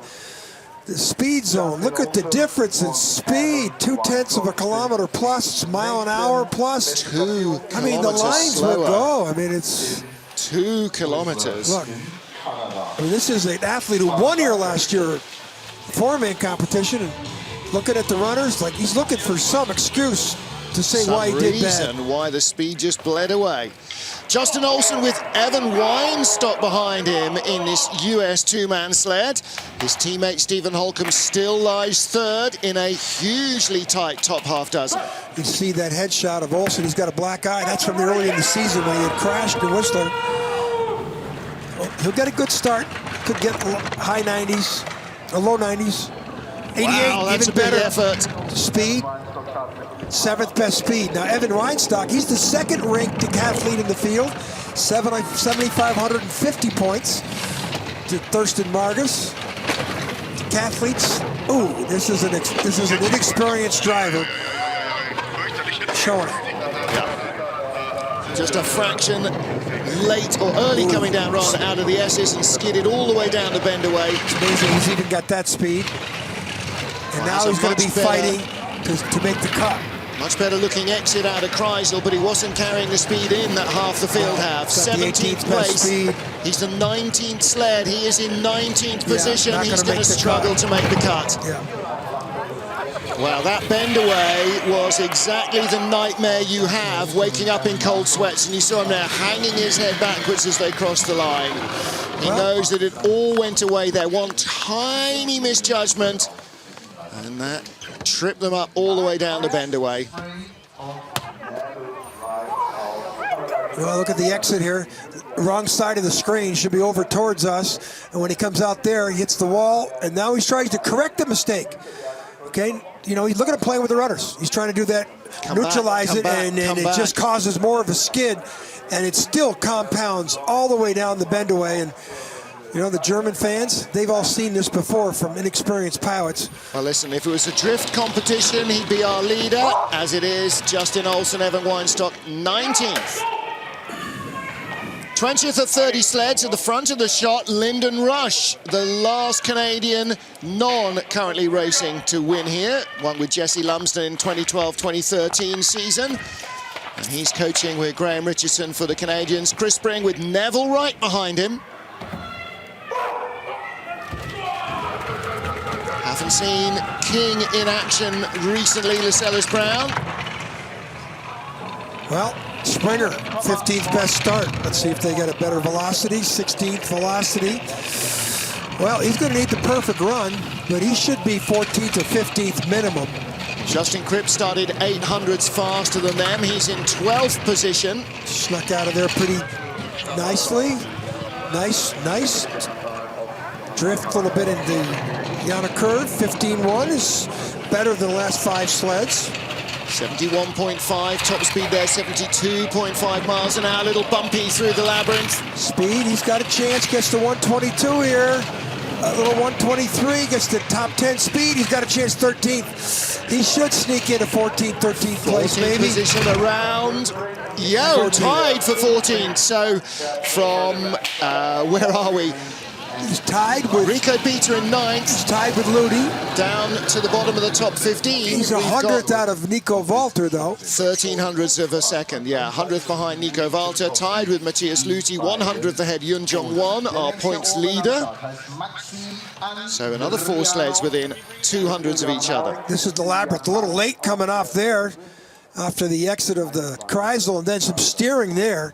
the speed zone, look at the difference in speed. 2/10ths of a kilometer plus, mile an hour plus. 2 I mean, the lines slower. will go. I mean, it's 2 kilometers. Look. I mean, this is an athlete who won here last year, four-man competition, and looking at the runners, like he's looking for some excuse to say why he did that. Why the speed just bled away. Justin Olsen with Evan Weinstock behind him in this US two-man sled. His teammate Stephen Holcomb still lies third in a hugely tight top half dozen. You see that headshot of Olsen. He's got a black eye. That's from the early in the season when he had crashed in Whistler. Well, he'll get a good start. Could get high 90s, low 90s. 88, wow, that's even a big better effort. Speed. 7th best speed. Now, Evan Weinstock, he's the second ranked decathlete in the field. 7,550 points to Thurston Margus. Decathletes. Ooh, this is an inexperienced driver. Showing it. Yeah. Just a fraction late or early coming down rather out of the S's and skidded all the way down the bend away. It's amazing he's even got that speed. And now he's going to be fighting to make the cut. Much better looking exit out of Kreisel, but he wasn't carrying the speed in that half the field have. 17th place. He's the 19th sled. He is in 19th position. He's going to struggle to make the cut. Yeah. Well, that bend away was exactly the nightmare you have waking up in cold sweats, and you saw him there hanging his head backwards as they crossed the line. He knows that it all went away there. One tiny misjudgment, and that tripped them up all the way down the bend away. Well, look at the exit here. Wrong side of the screen, should be over towards us. And when he comes out there, he hits the wall, and now he's trying to correct the mistake. Okay, you know, he's looking at playing with the runners. He's trying to do that, neutralize it, and it just causes more of a skid, and it still compounds all the way down the bend away. And you know, the German fans, they've all seen this before from inexperienced pilots. Well, listen, if it was a drift competition, he'd be our leader. As it is, Justin Olsen, Evan Weinstock, 19th. 20th of 30 sleds at the front of the shot, Lyndon Rush, the last Canadian non-currently racing to win here. Won with Jesse Lumsden in 2012-2013 season. And he's coaching with Graham Richardson for the Canadians. Chris Spring with Neville Wright behind him. Haven't seen King in action recently, Lascelles Brown. Well, Springer, 15th best start. Let's see if they get a better velocity, 16th velocity. Well, he's going to need the perfect run, but he should be 14th or 15th minimum. Justin Cripp started 800s faster than them. He's in 12th position. Snuck out of there pretty nicely. Nice. Drift a little bit in the Yana curve. 15.1 is better than the last 5 sleds. 71.5 top speed there, 72.5 miles an hour. A little bumpy through the labyrinth. Speed, he's got a chance. Gets to 122 here. A little 123, gets to top 10 speed. He's got a chance 13th. He should sneak into 14th, 13th place, maybe. Position around. Yo, tied for 14th. So from, where are we? He's tied with Rico Peter in 9th. He's tied with Ludi. Down to the bottom of the top 15. He's 100th out of Nico Walter, though. 1300ths of a second, yeah. 100th behind Nico Walter. Tied with Matthias Ludi. 100th ahead Yun Jong-won, our points leader. So another 4 sleds within 200ths of each other. This is the labyrinth. A little late coming off there after the exit of the Kreisel, and then some steering there.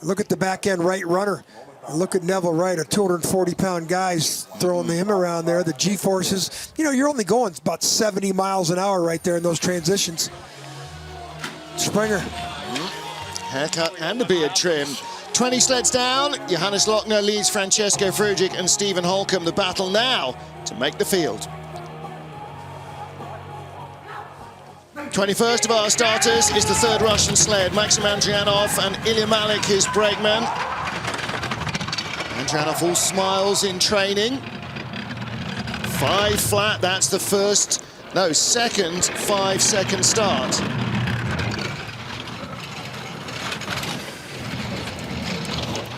Look at the back end right runner. Look at Neville Wright, a 240-pound guy's throwing him around there. The G-forces, you know, you're only going about 70 miles an hour right there in those transitions. Springer. Haircut and a beard trim. 20 sleds down. Johannes Lochner leads Francesco Frugic and Stephen Holcomb. The battle now to make the field. 21st of our starters is the 3rd Russian sled. Maxim Andrianov and Ilya Malik, his brakeman. Andrianov all smiles in training. 5 flat, that's the second 5-second start.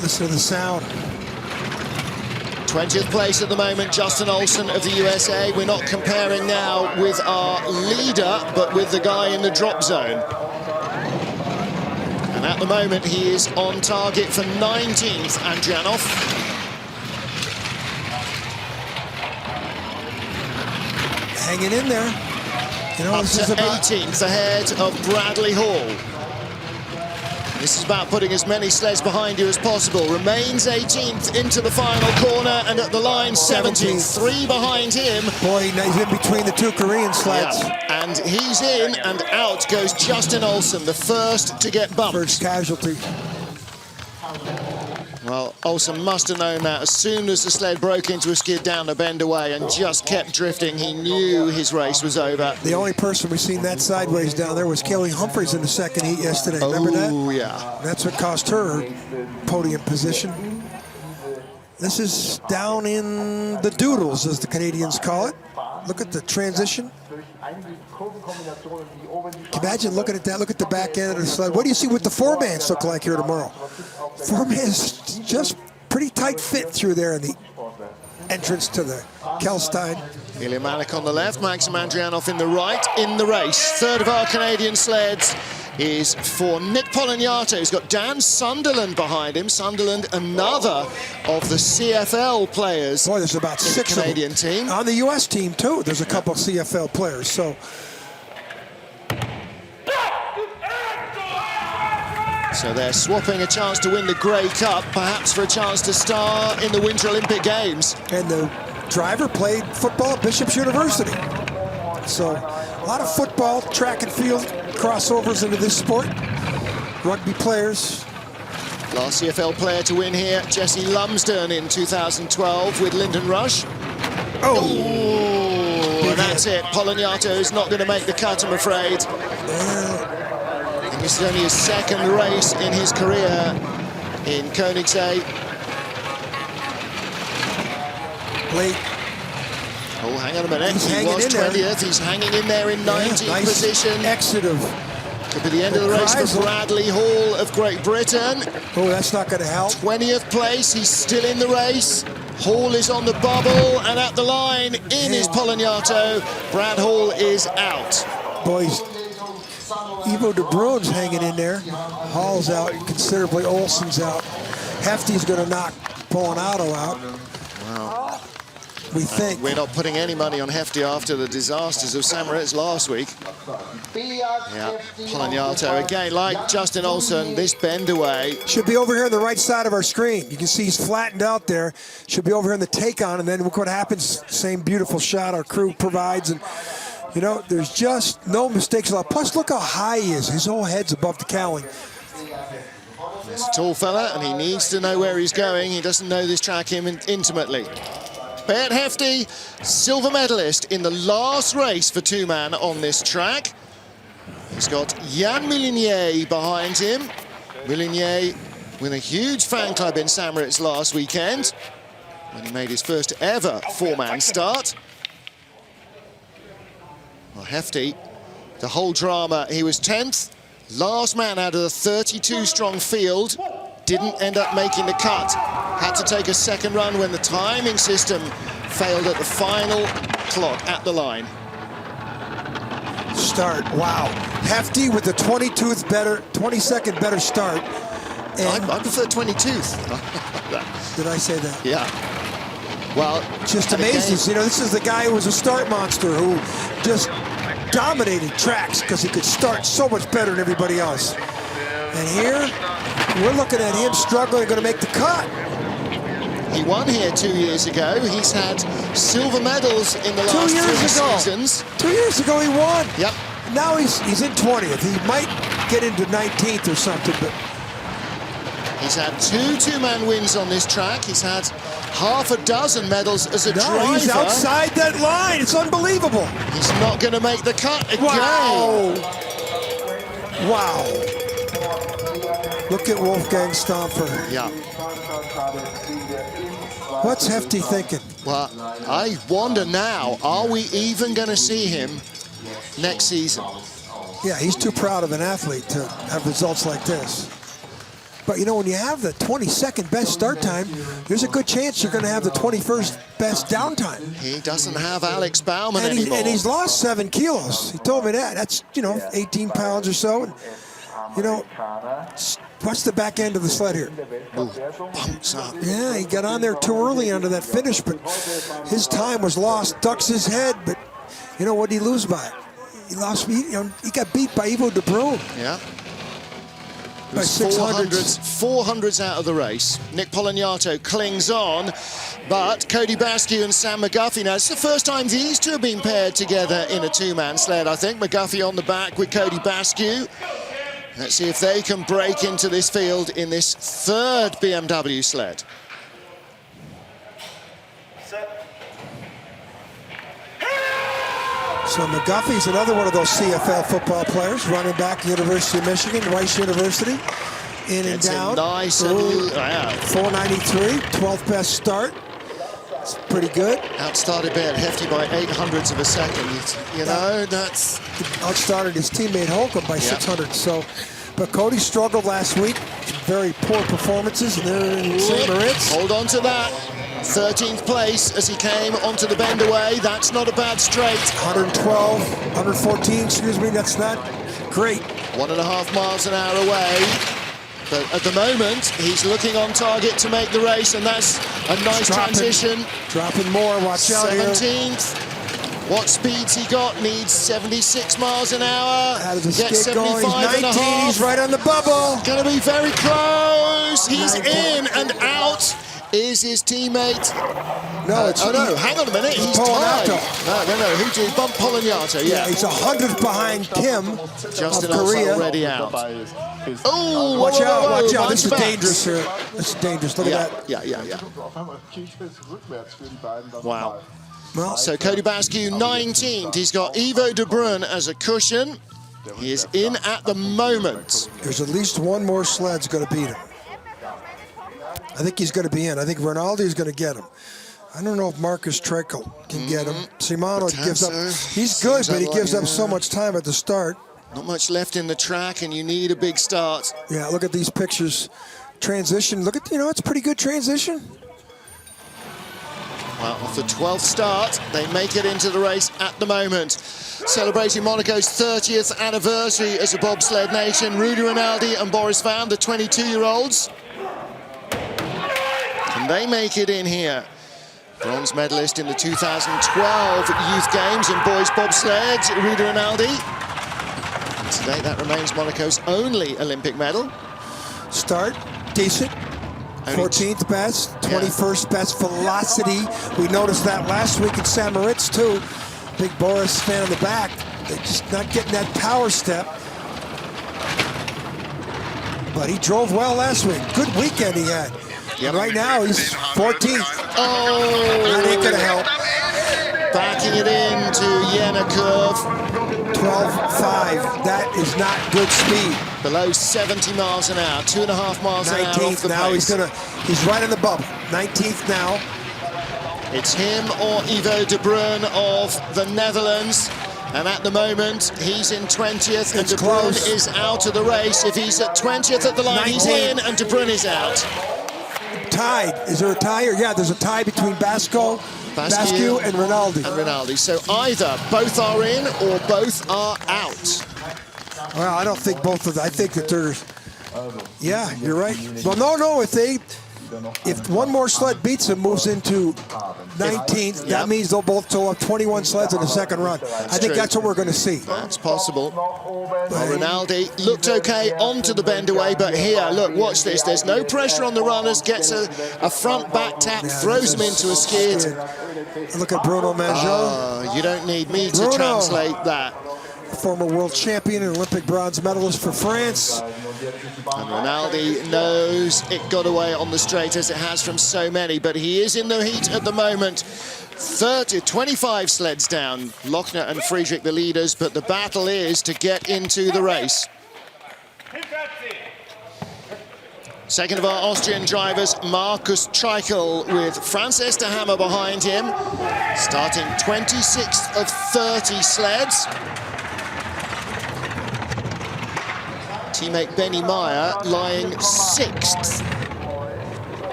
Listen to the sound. 20th place at the moment, Justin Olsen of the USA. We're not comparing now with our leader, but with the guy in the drop zone. And at the moment, he is on target for 19th, Andrianov. hanging in there. You know, Up this to is about 18th ahead of Bradley Hall. This is about putting as many sleds behind you as possible. Remains 18th into the final corner, and at the line 17th. 3 behind him. Boy, he's in between the two Korean sleds. Yeah. And he's in, and out goes Justin Olsen, the first to get bumped. First casualty. Well, Olsen must have known that as soon as the sled broke into a skid down the bend away and just kept drifting, he knew his race was over. The only person we've seen that sideways down there was Kelly Humphreys in the second heat yesterday. Remember that? Oh, yeah. That's what cost her podium position. This is down in the doodles, as the Canadians call it. Look at the transition. Can you imagine looking at that? Look at the back end of the sled. What do you see what the four-mans look like here tomorrow? Four-man's just pretty tight fit through there in the entrance to the Kelstein. Ilya Malik on the left, Maxim Andrianov in the right, in the race. Third of our Canadian sleds is for Nick Polignato. He's got Dan Sunderland behind him. Sunderland, another of the CFL players. Boy, there's about 6 the Canadian of them. team. On the U.S. team, too, there's a couple of CFL players. So they're swapping a chance to win the Grey Cup, perhaps for a chance to star in the Winter Olympic Games. And the driver played football at Bishop's University. So a lot of football, track and field crossovers into this sport. Rugby players. Last CFL player to win here, Jesse Lumsden in 2012 with Lyndon Rush. Oh, and that's it. Polignato is not going to make the cut, I'm afraid. And this is only his second race in his career in Königssee. Late. Oh, hang on a minute. He's he was 20th. He's hanging in there in 19th nice position. Exit of. Could be the end of the race for Bradley Hall of Great Britain. Oh, that's not going to help. 20th place. He's still in the race. Hall is on the bubble, and at the line in is Polignato. Brad Hall is out. Boys, Ivo de Bruyn's hanging in there. Hall's out considerably. Olsen's out. Hefty's going to knock Polignato out. Wow. We think. We're not putting any money on Hefty after the disasters of St. Moritz last week. Yeah, Polignato again, like Justin Olsen, this bend away. Should be over here on the right side of our screen. You can see he's flattened out there. Should be over here in the take-on, and then look what happens. Same beautiful shot our crew provides, and you know, there's just no mistakes allowed. Plus, look how high he is. His whole head's above the cowling. He's a tall fella, and he needs to know where he's going. He doesn't know this track intimately. Bert Hefty, silver medalist in the last race for two-man on this track. He's got Jan Milinier behind him. Milinier with a huge fan club in St. Moritz last weekend when he made his first ever four-man start. Well, Hefty, the whole drama, he was 10th, last man out of the 32-strong field, didn't end up making the cut. Had to take a second run when the timing system failed at the final clock at the line. Start, wow. Hefty with the 22nd better start. And I prefer 22th. Did I say that? Yeah. Well, just amazing. You know, this is the guy who was a start monster who just dominated tracks because he could start so much better than everybody else. And here, we're looking at him struggling, going to make the cut. He won here 2 years ago. He's had silver medals in the last 3 seasons. 2 years ago he won. Yep. Now he's in 20th. He might get into 19th or something, but he's had two-man wins on this track. He's had half a dozen medals as a driver. He's outside that line. It's unbelievable. He's not going to make the cut again. Wow. Wow. Look at Wolfgang Stampfer. Yeah. What's Hefty thinking? Well, I wonder now, are we even going to see him next season? Yeah, he's too proud of an athlete to have results like this. But, you know, when you have the 22nd best start time, there's a good chance you're going to have the 21st best downtime. He doesn't have Alex Baumann anymore. And he's lost 7 kilos. He told me that. That's, you know, 18 pounds or so. And, you know, what's the back end of the sled here? Ooh, bumps up. Yeah, he got on there too early under that finish, but his time was lost. Ducks his head, but You know, what did he lose by? He lost. He got beat by Ivo de Bruyne. Yeah. By 600s. 400s out of the race. Nick Polignato clings on, but Cody Basque and Sam McGuffey. Now, it's the first time these two have been paired together in a two-man sled, I think. McGuffey on the back with Cody Basque. Let's see if they can break into this field in this third BMW sled. So McGuffey's another one of those CFL football players, running back, University of Michigan, Rice University, in and down. Nice and 493, 12th best start. It's pretty good. Outstarted Bear hefty by 800ths of a second. You know, that's... Outstarted his teammate Holcomb by 600. So, but Cody struggled last week. Very poor performances, and they're in St. Moritz. Hold on to that. 13th place as he came onto the bend away. That's not a bad straight. 112, 114, excuse me, that's not great. 1.5 miles an hour away. But at the moment, he's looking on target to make the race, and that's a nice transition. Dropping more, watch out here. 17th. What speeds he got? Needs 76 miles an hour. Out of the Gets skid going, he's 75 and a 19, half. he's right on the bubble. Gonna be very close. He's 19. in and out. Is his teammate? No, it's no, hang on a minute. He's tied. No. Who did bump Polignato? Yeah. He's 100th behind Kim Justin of Korea. already out. Oh, watch out! This is Bunch dangerous here. This is dangerous. Look at that. Yeah. Wow. Well, So Cody Basque 19th. He's got Ivo de Bruyne as a cushion. He is in at the moment. there's at least one more sled's going to beat him. I think he's going to be in. I think Rinaldi is going to get him. I don't know if Marcus Treco can get him. Shimano gives up. He's good, but he gives up so much time at the start. Not much left in the track, and you need a big start. Yeah, look at these pictures. Transition. Look at, it's a pretty good transition. Well, off the 12th start, they make it into the race at the moment. Celebrating Monaco's 30th anniversary as a bobsled nation, Rudy Rinaldi and Boris Van, the 22-year-olds. Can they make it in here? Bronze medalist in the 2012 Youth Games in boys bobsled, Rudy Rinaldi. And today that remains Monaco's only Olympic medal. Start, decent. 14th best, 21st best velocity. We noticed that last week in St. Moritz too. Big Boris fan in the back. They're just not getting that power step. But he drove well last week. Good weekend he had. Yep. Right now he's 14th. Oh! That ain't gonna help. Backing it into Jena curve. 12.5. That is not good speed. Below 70 miles an hour, 2.5 miles an hour off the now. pace. He's right in the bubble. 19th now. It's him or Ivo de Bruyne of the Netherlands. And at the moment, he's in 20th, and de Bruyne is out of the race. If he's at 20th at the line, 19th. He's in, and de Bruyne is out. Tied. Is there a tie? Yeah, there's a tie between Basque and Rinaldi. So either both are in or both are out. Well, I don't think both of them. I think that there's... Yeah, you're right. Well, no. If one more sled beats him, moves into 19th, that means they'll both tow up 21 sleds in the second run. I think that's what we're going to see. That's possible. Well, Rinaldi looked okay onto the bend away, but here, look, watch this. There's no pressure on the runners. Gets a front back tap, throws him into a skid. Look at Bruno Mangeot. You don't need me to translate that. Former world champion and Olympic bronze medalist for France. And Rinaldi knows it got away on the straight as it has from so many, but he is in the heat at the moment. 25 sleds down. Lochner and Friedrich the leaders, but the battle is to get into the race. Second of our Austrian drivers, Markus Treichel, with Franz Esterhammer behind him, starting 26th of 30 sleds. Teammate Benny Meyer lying 6th.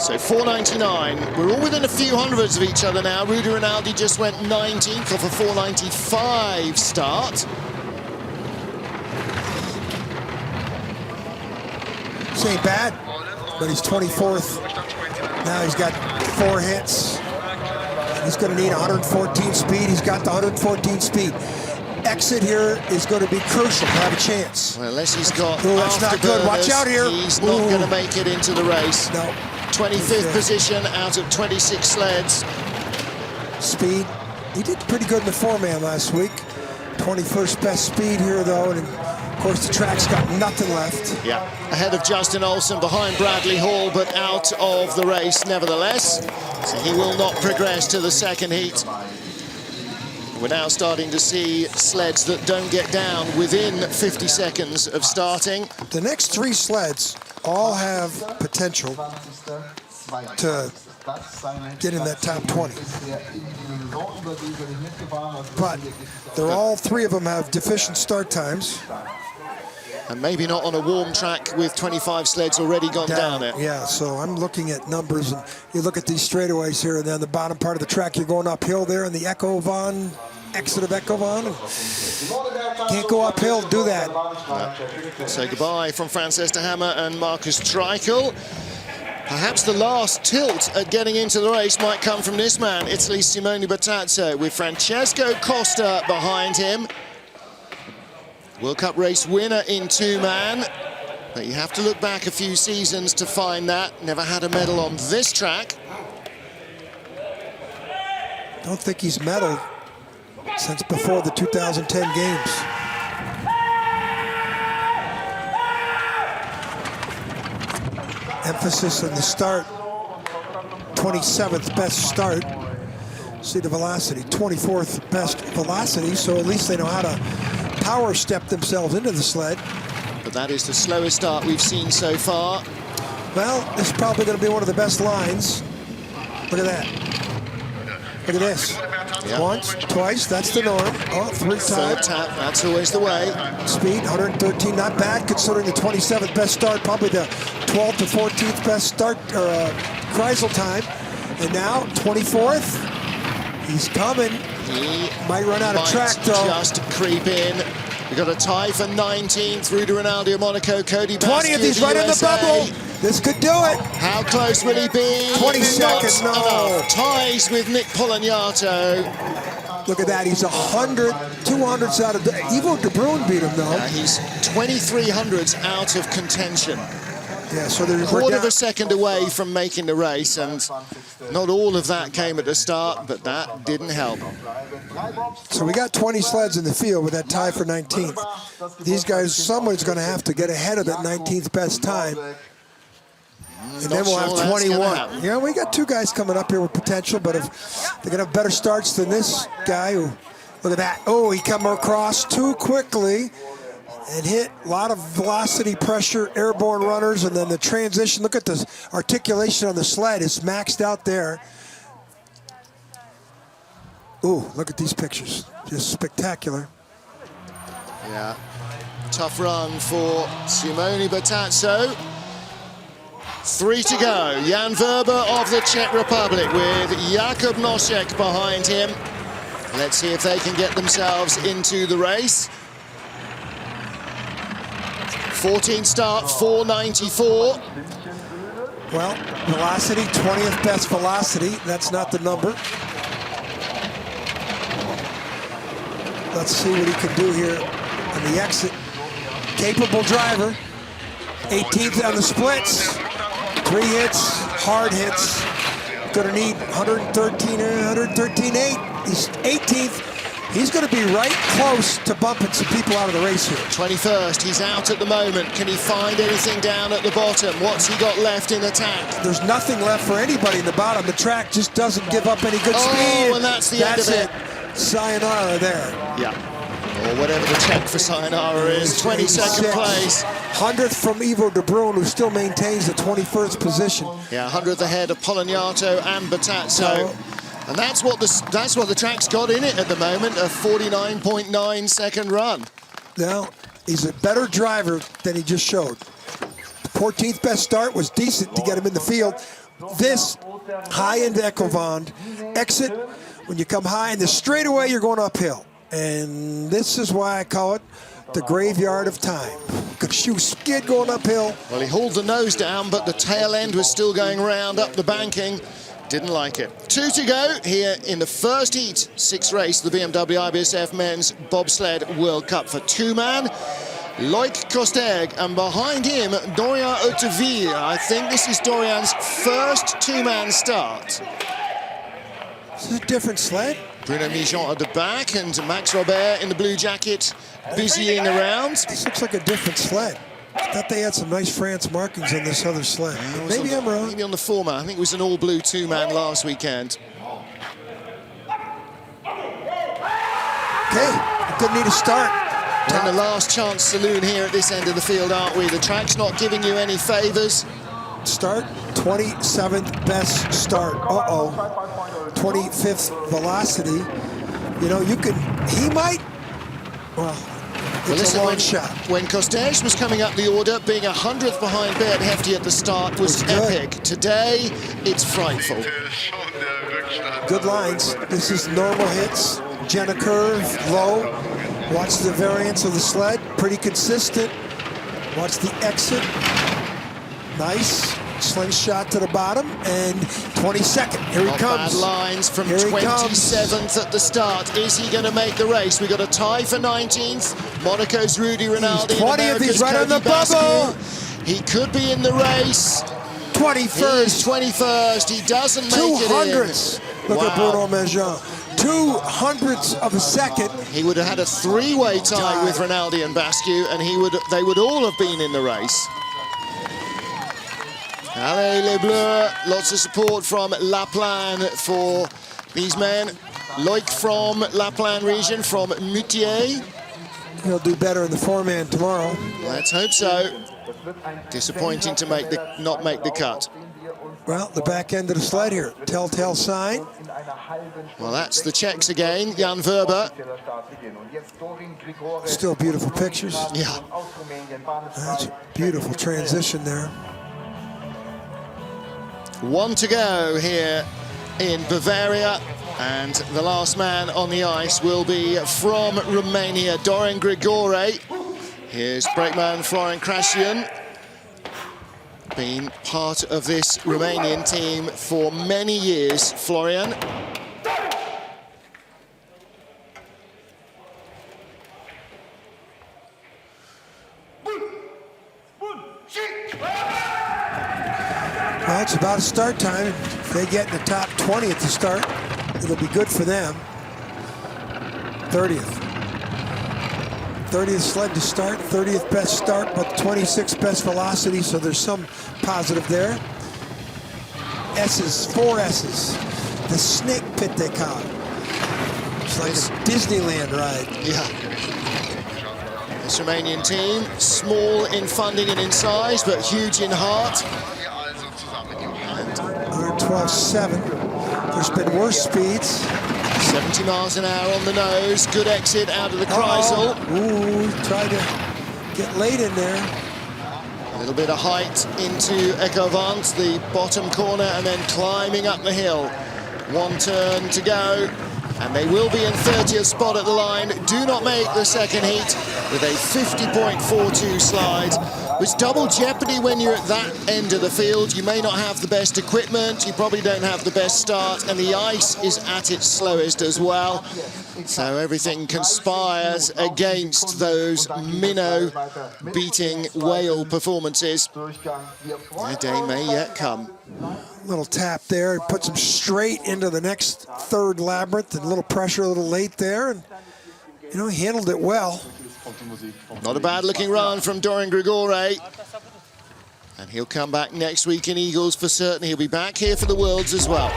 So 499. We're all within a few hundreds of each other now. Rudy Rinaldi just went 19th off a 495 start. This ain't bad, but he's 24th. Now he's got 4 hits. He's going to need 114 speed. He's got the 114 speed. Exit here is going to be crucial to have a chance. Well, unless he's got that's not good. Watch out here. He's not going to make it into the race. No. 25th position out of 26 sleds. Speed. He did pretty good in the 4-man last week. 21st best speed here, though. And of course, the track's got nothing left. Yeah. Ahead of Justin Olsen, behind Bradley Hall, but out of the race nevertheless. So he will not progress to the second heat. We're now starting to see sleds that don't get down within 50 seconds of starting. The next 3 sleds all have potential to get in that top 20. But all 3 of them have deficient start times. And maybe not on a warm track with 25 sleds already gone down it. Yeah, so I'm looking at numbers, and you look at these straightaways here, and then the bottom part of the track, you're going uphill there in the exit of Echo Von. Can't go uphill, do that. No. So goodbye from Francesca Hammer and Marcus Treichel. Perhaps the last tilt at getting into the race might come from this man, Italy's Simone Bertazzo, with Francesco Costa behind him. World Cup race winner in 2-man. But you have to look back a few seasons to find that. Never had a medal on this track. Don't think he's medaled since before the 2010 games. Emphasis on the start. 27th best start. See the velocity, 24th best velocity, so at least they know how to power step themselves into the sled. But that is the slowest start we've seen so far. Well, this is probably going to be one of the best lines. Look at that. Look at this. Yep. Once, twice, that's the norm. Oh, 3 times. Third tap, that's always the way. Speed, 113, not bad considering the 27th best start, probably the 12th to 14th best start, Kreisel time. And now, 24th. He's coming. He might run out of track, though. Just creep in. We've got a tie for 19th. Rudy Rinaldi of Monaco. Cody 20th, he's right in the bubble. This could do it. How close will he be? 22nd, no. Enough. Ties with Nick Polignato. Look at that, he's 100, 200s out of... Ivo De Bruin beat him, though. Yeah, he's 2300s out of contention. Yeah, so there's... Quarter of a second away from making the race, and not all of that came at the start, but that didn't help. So we got 20 sleds in the field with that tie for 19th. These guys, someone's going to have to get ahead of that 19th best time. And then we'll have 21. Yeah, we got 2 guys coming up here with potential, but if they're going to have better starts than this guy who, look at that. Oh, he come across too quickly and hit a lot of velocity, pressure, airborne runners, and then the transition. Look at the articulation on the sled. It's maxed out there. Ooh, look at these pictures. Just spectacular. Yeah, tough run for Simone Bertazzo. 3 to go. Jan Verber of the Czech Republic with Jakub Nosek behind him. Let's see if they can get themselves into the race. 14 start, 494. Well, velocity, 20th best velocity. That's not the number. Let's see what he can do here on the exit. Capable driver. 18th on the splits. 3 hits, hard hits. Gonna need 113.8. He's 18th. He's going to be right close to bumping some people out of the race here. 21st, he's out at the moment. Can he find anything down at the bottom? What's he got left in attack? There's nothing left for anybody in the bottom. The track just doesn't give up any good speed. Oh, and that's the end of it. Sayonara there. Yeah. Or whatever the check for sayonara is. 22nd place. 100th from Ivo De Bruin, who still maintains the 21st position. Yeah, 100th ahead of Polignato and Bertazzo. And that's what the track's got in it at the moment, a 49.9 second run. Now, he's a better driver than he just showed. The 14th best start was decent to get him in the field. This high into Echo Von exit, when you come high in the straightaway, you're going uphill. And this is why I call it the graveyard of time. Could shoot skid going uphill. Well, he hauled the nose down, but the tail end was still going round up the banking. Didn't like it. 2 to go here in the first heat, 6th race, the BMW IBSF Men's Bobsled World Cup for two-man. Loïc Costerg, and behind him, Dorian Hauteville. I think this is Dorian's first two-man start. This is a different sled. Bruno Mijon at the back, and Max Robert in the blue jacket, busying around. This looks like a different sled. I thought they had some nice France markings on this other sled. Maybe I'm wrong. Maybe on the former. I think it was an all-blue two-man last weekend. Okay, good need a start. And the last chance saloon here at this end of the field, aren't we? The track's not giving you any favours. Start, 27th best start. Uh-oh. 25th velocity. You know, you can, he might, well, it's a long shot. When Costerg was coming up the order, being 100th behind Beat Hefty at the start was epic. Today, it's frightful. Good lines. This is normal hits. Jenna curve, low. Watch the variance of the sled, pretty consistent. Watch the exit. Nice. Slingshot to the bottom, and 22nd. Here he comes. Bad lines from Here 27th at the start. Is he going to make the race? We got a tie for 19th. Monaco's Rudy Rinaldi. 20th. He's right on the bubble. He could be in the race. 21st. He's 21st. He doesn't make it in. 200ths. Look at Bruno Mijon. 200ths of a second. He would have had a three-way tie with Rinaldi and Bascu, and they would all have been in the race. Allez les Bleus, lots of support from Laplan for these men. Loïc from Laplan region, from Moutier. He'll do better in the four-man tomorrow. Let's hope so. Disappointing to not make the cut. Well, the back end of the sled here, telltale sign. Well, that's the Czechs again, Jan Verber. Still beautiful pictures. Yeah. That's a beautiful transition there. 1 to go here in Bavaria, and the last man on the ice will be from Romania, Dorin Grigore. Here's brakeman Florian Krasian, been part of this Romanian team for many years. Florian. Well, it's about start time. If they get in the top 20 at the start, it'll be good for them. 30th. 30th sled to start, 30th best start, but 26th best velocity, so there's some positive there. S's, 4 S's. The snake pit, they call it. It's like a Disneyland ride. Yeah. This Romanian team, small in funding and in size, but huge in heart. 112.7. There's been worse speeds. 70 miles an hour on the nose. Good exit out of the Kreisel. Ooh, tried to get late in there. A little bit of height into Ecovant, the bottom corner, and then climbing up the hill. 1 turn to go, and they will be in 30th spot at the line. Do not make the second heat with a 50.42 slide. It's double jeopardy when you're at that end of the field. You may not have the best equipment, you probably don't have the best start, and the ice is at its slowest as well. So everything conspires against those minnow-beating whale performances. Their day may yet come. Little tap there, puts him straight into the next third labyrinth, and a little pressure a little late there, and you know, he handled it well. Not a bad-looking run from Dorin Grigore. And he'll come back next week in Eagles for certain. He'll be back here for the Worlds as well.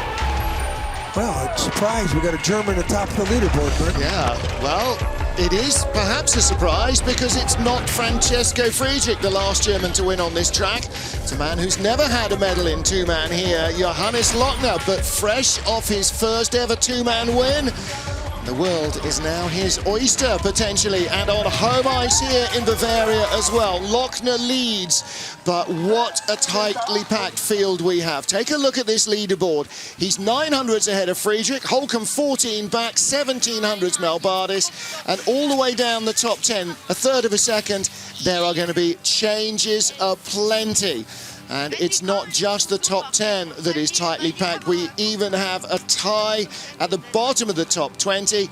Well, I'm surprised we got a German at the top of the leaderboard, Bert. Yeah, well, it is perhaps a surprise because it's not Francesco Friedrich, the last German to win on this track. It's a man who's never had a medal in two-man here, Johannes Lochner, but fresh off his first ever two-man win. The world is now his oyster, potentially, and on home ice here in Bavaria as well. Lochner leads, but what a tightly packed field we have. Take a look at this leaderboard. He's 900s ahead of Friedrich, Holcomb 14 back, 1700s Melbardis, and all the way down the top 10, a third of a second, there are going to be changes aplenty. And it's not just the top 10 that is tightly packed. We even have a tie at the bottom of the top 20.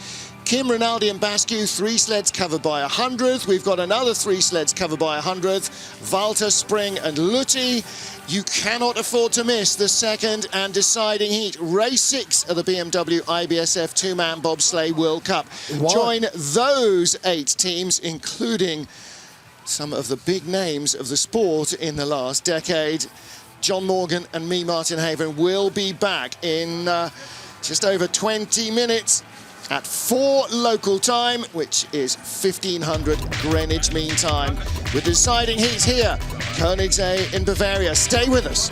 Kim, Rinaldi and Bascu, 3 sleds covered by 100th. We've got another 3 sleds covered by 100th. Walter, Spring and Lutti. You cannot afford to miss the second and deciding heat. Race 6 of the BMW IBSF 2-man bobsleigh World Cup. Wow. Join those 8 teams, including some of the big names of the sport in the last decade. John Morgan and me, Martin Haven, will be back in just over 20 minutes at 4 local time, which is 1500 Greenwich Mean Time, with deciding heats here, Königssee in Bavaria. Stay with us.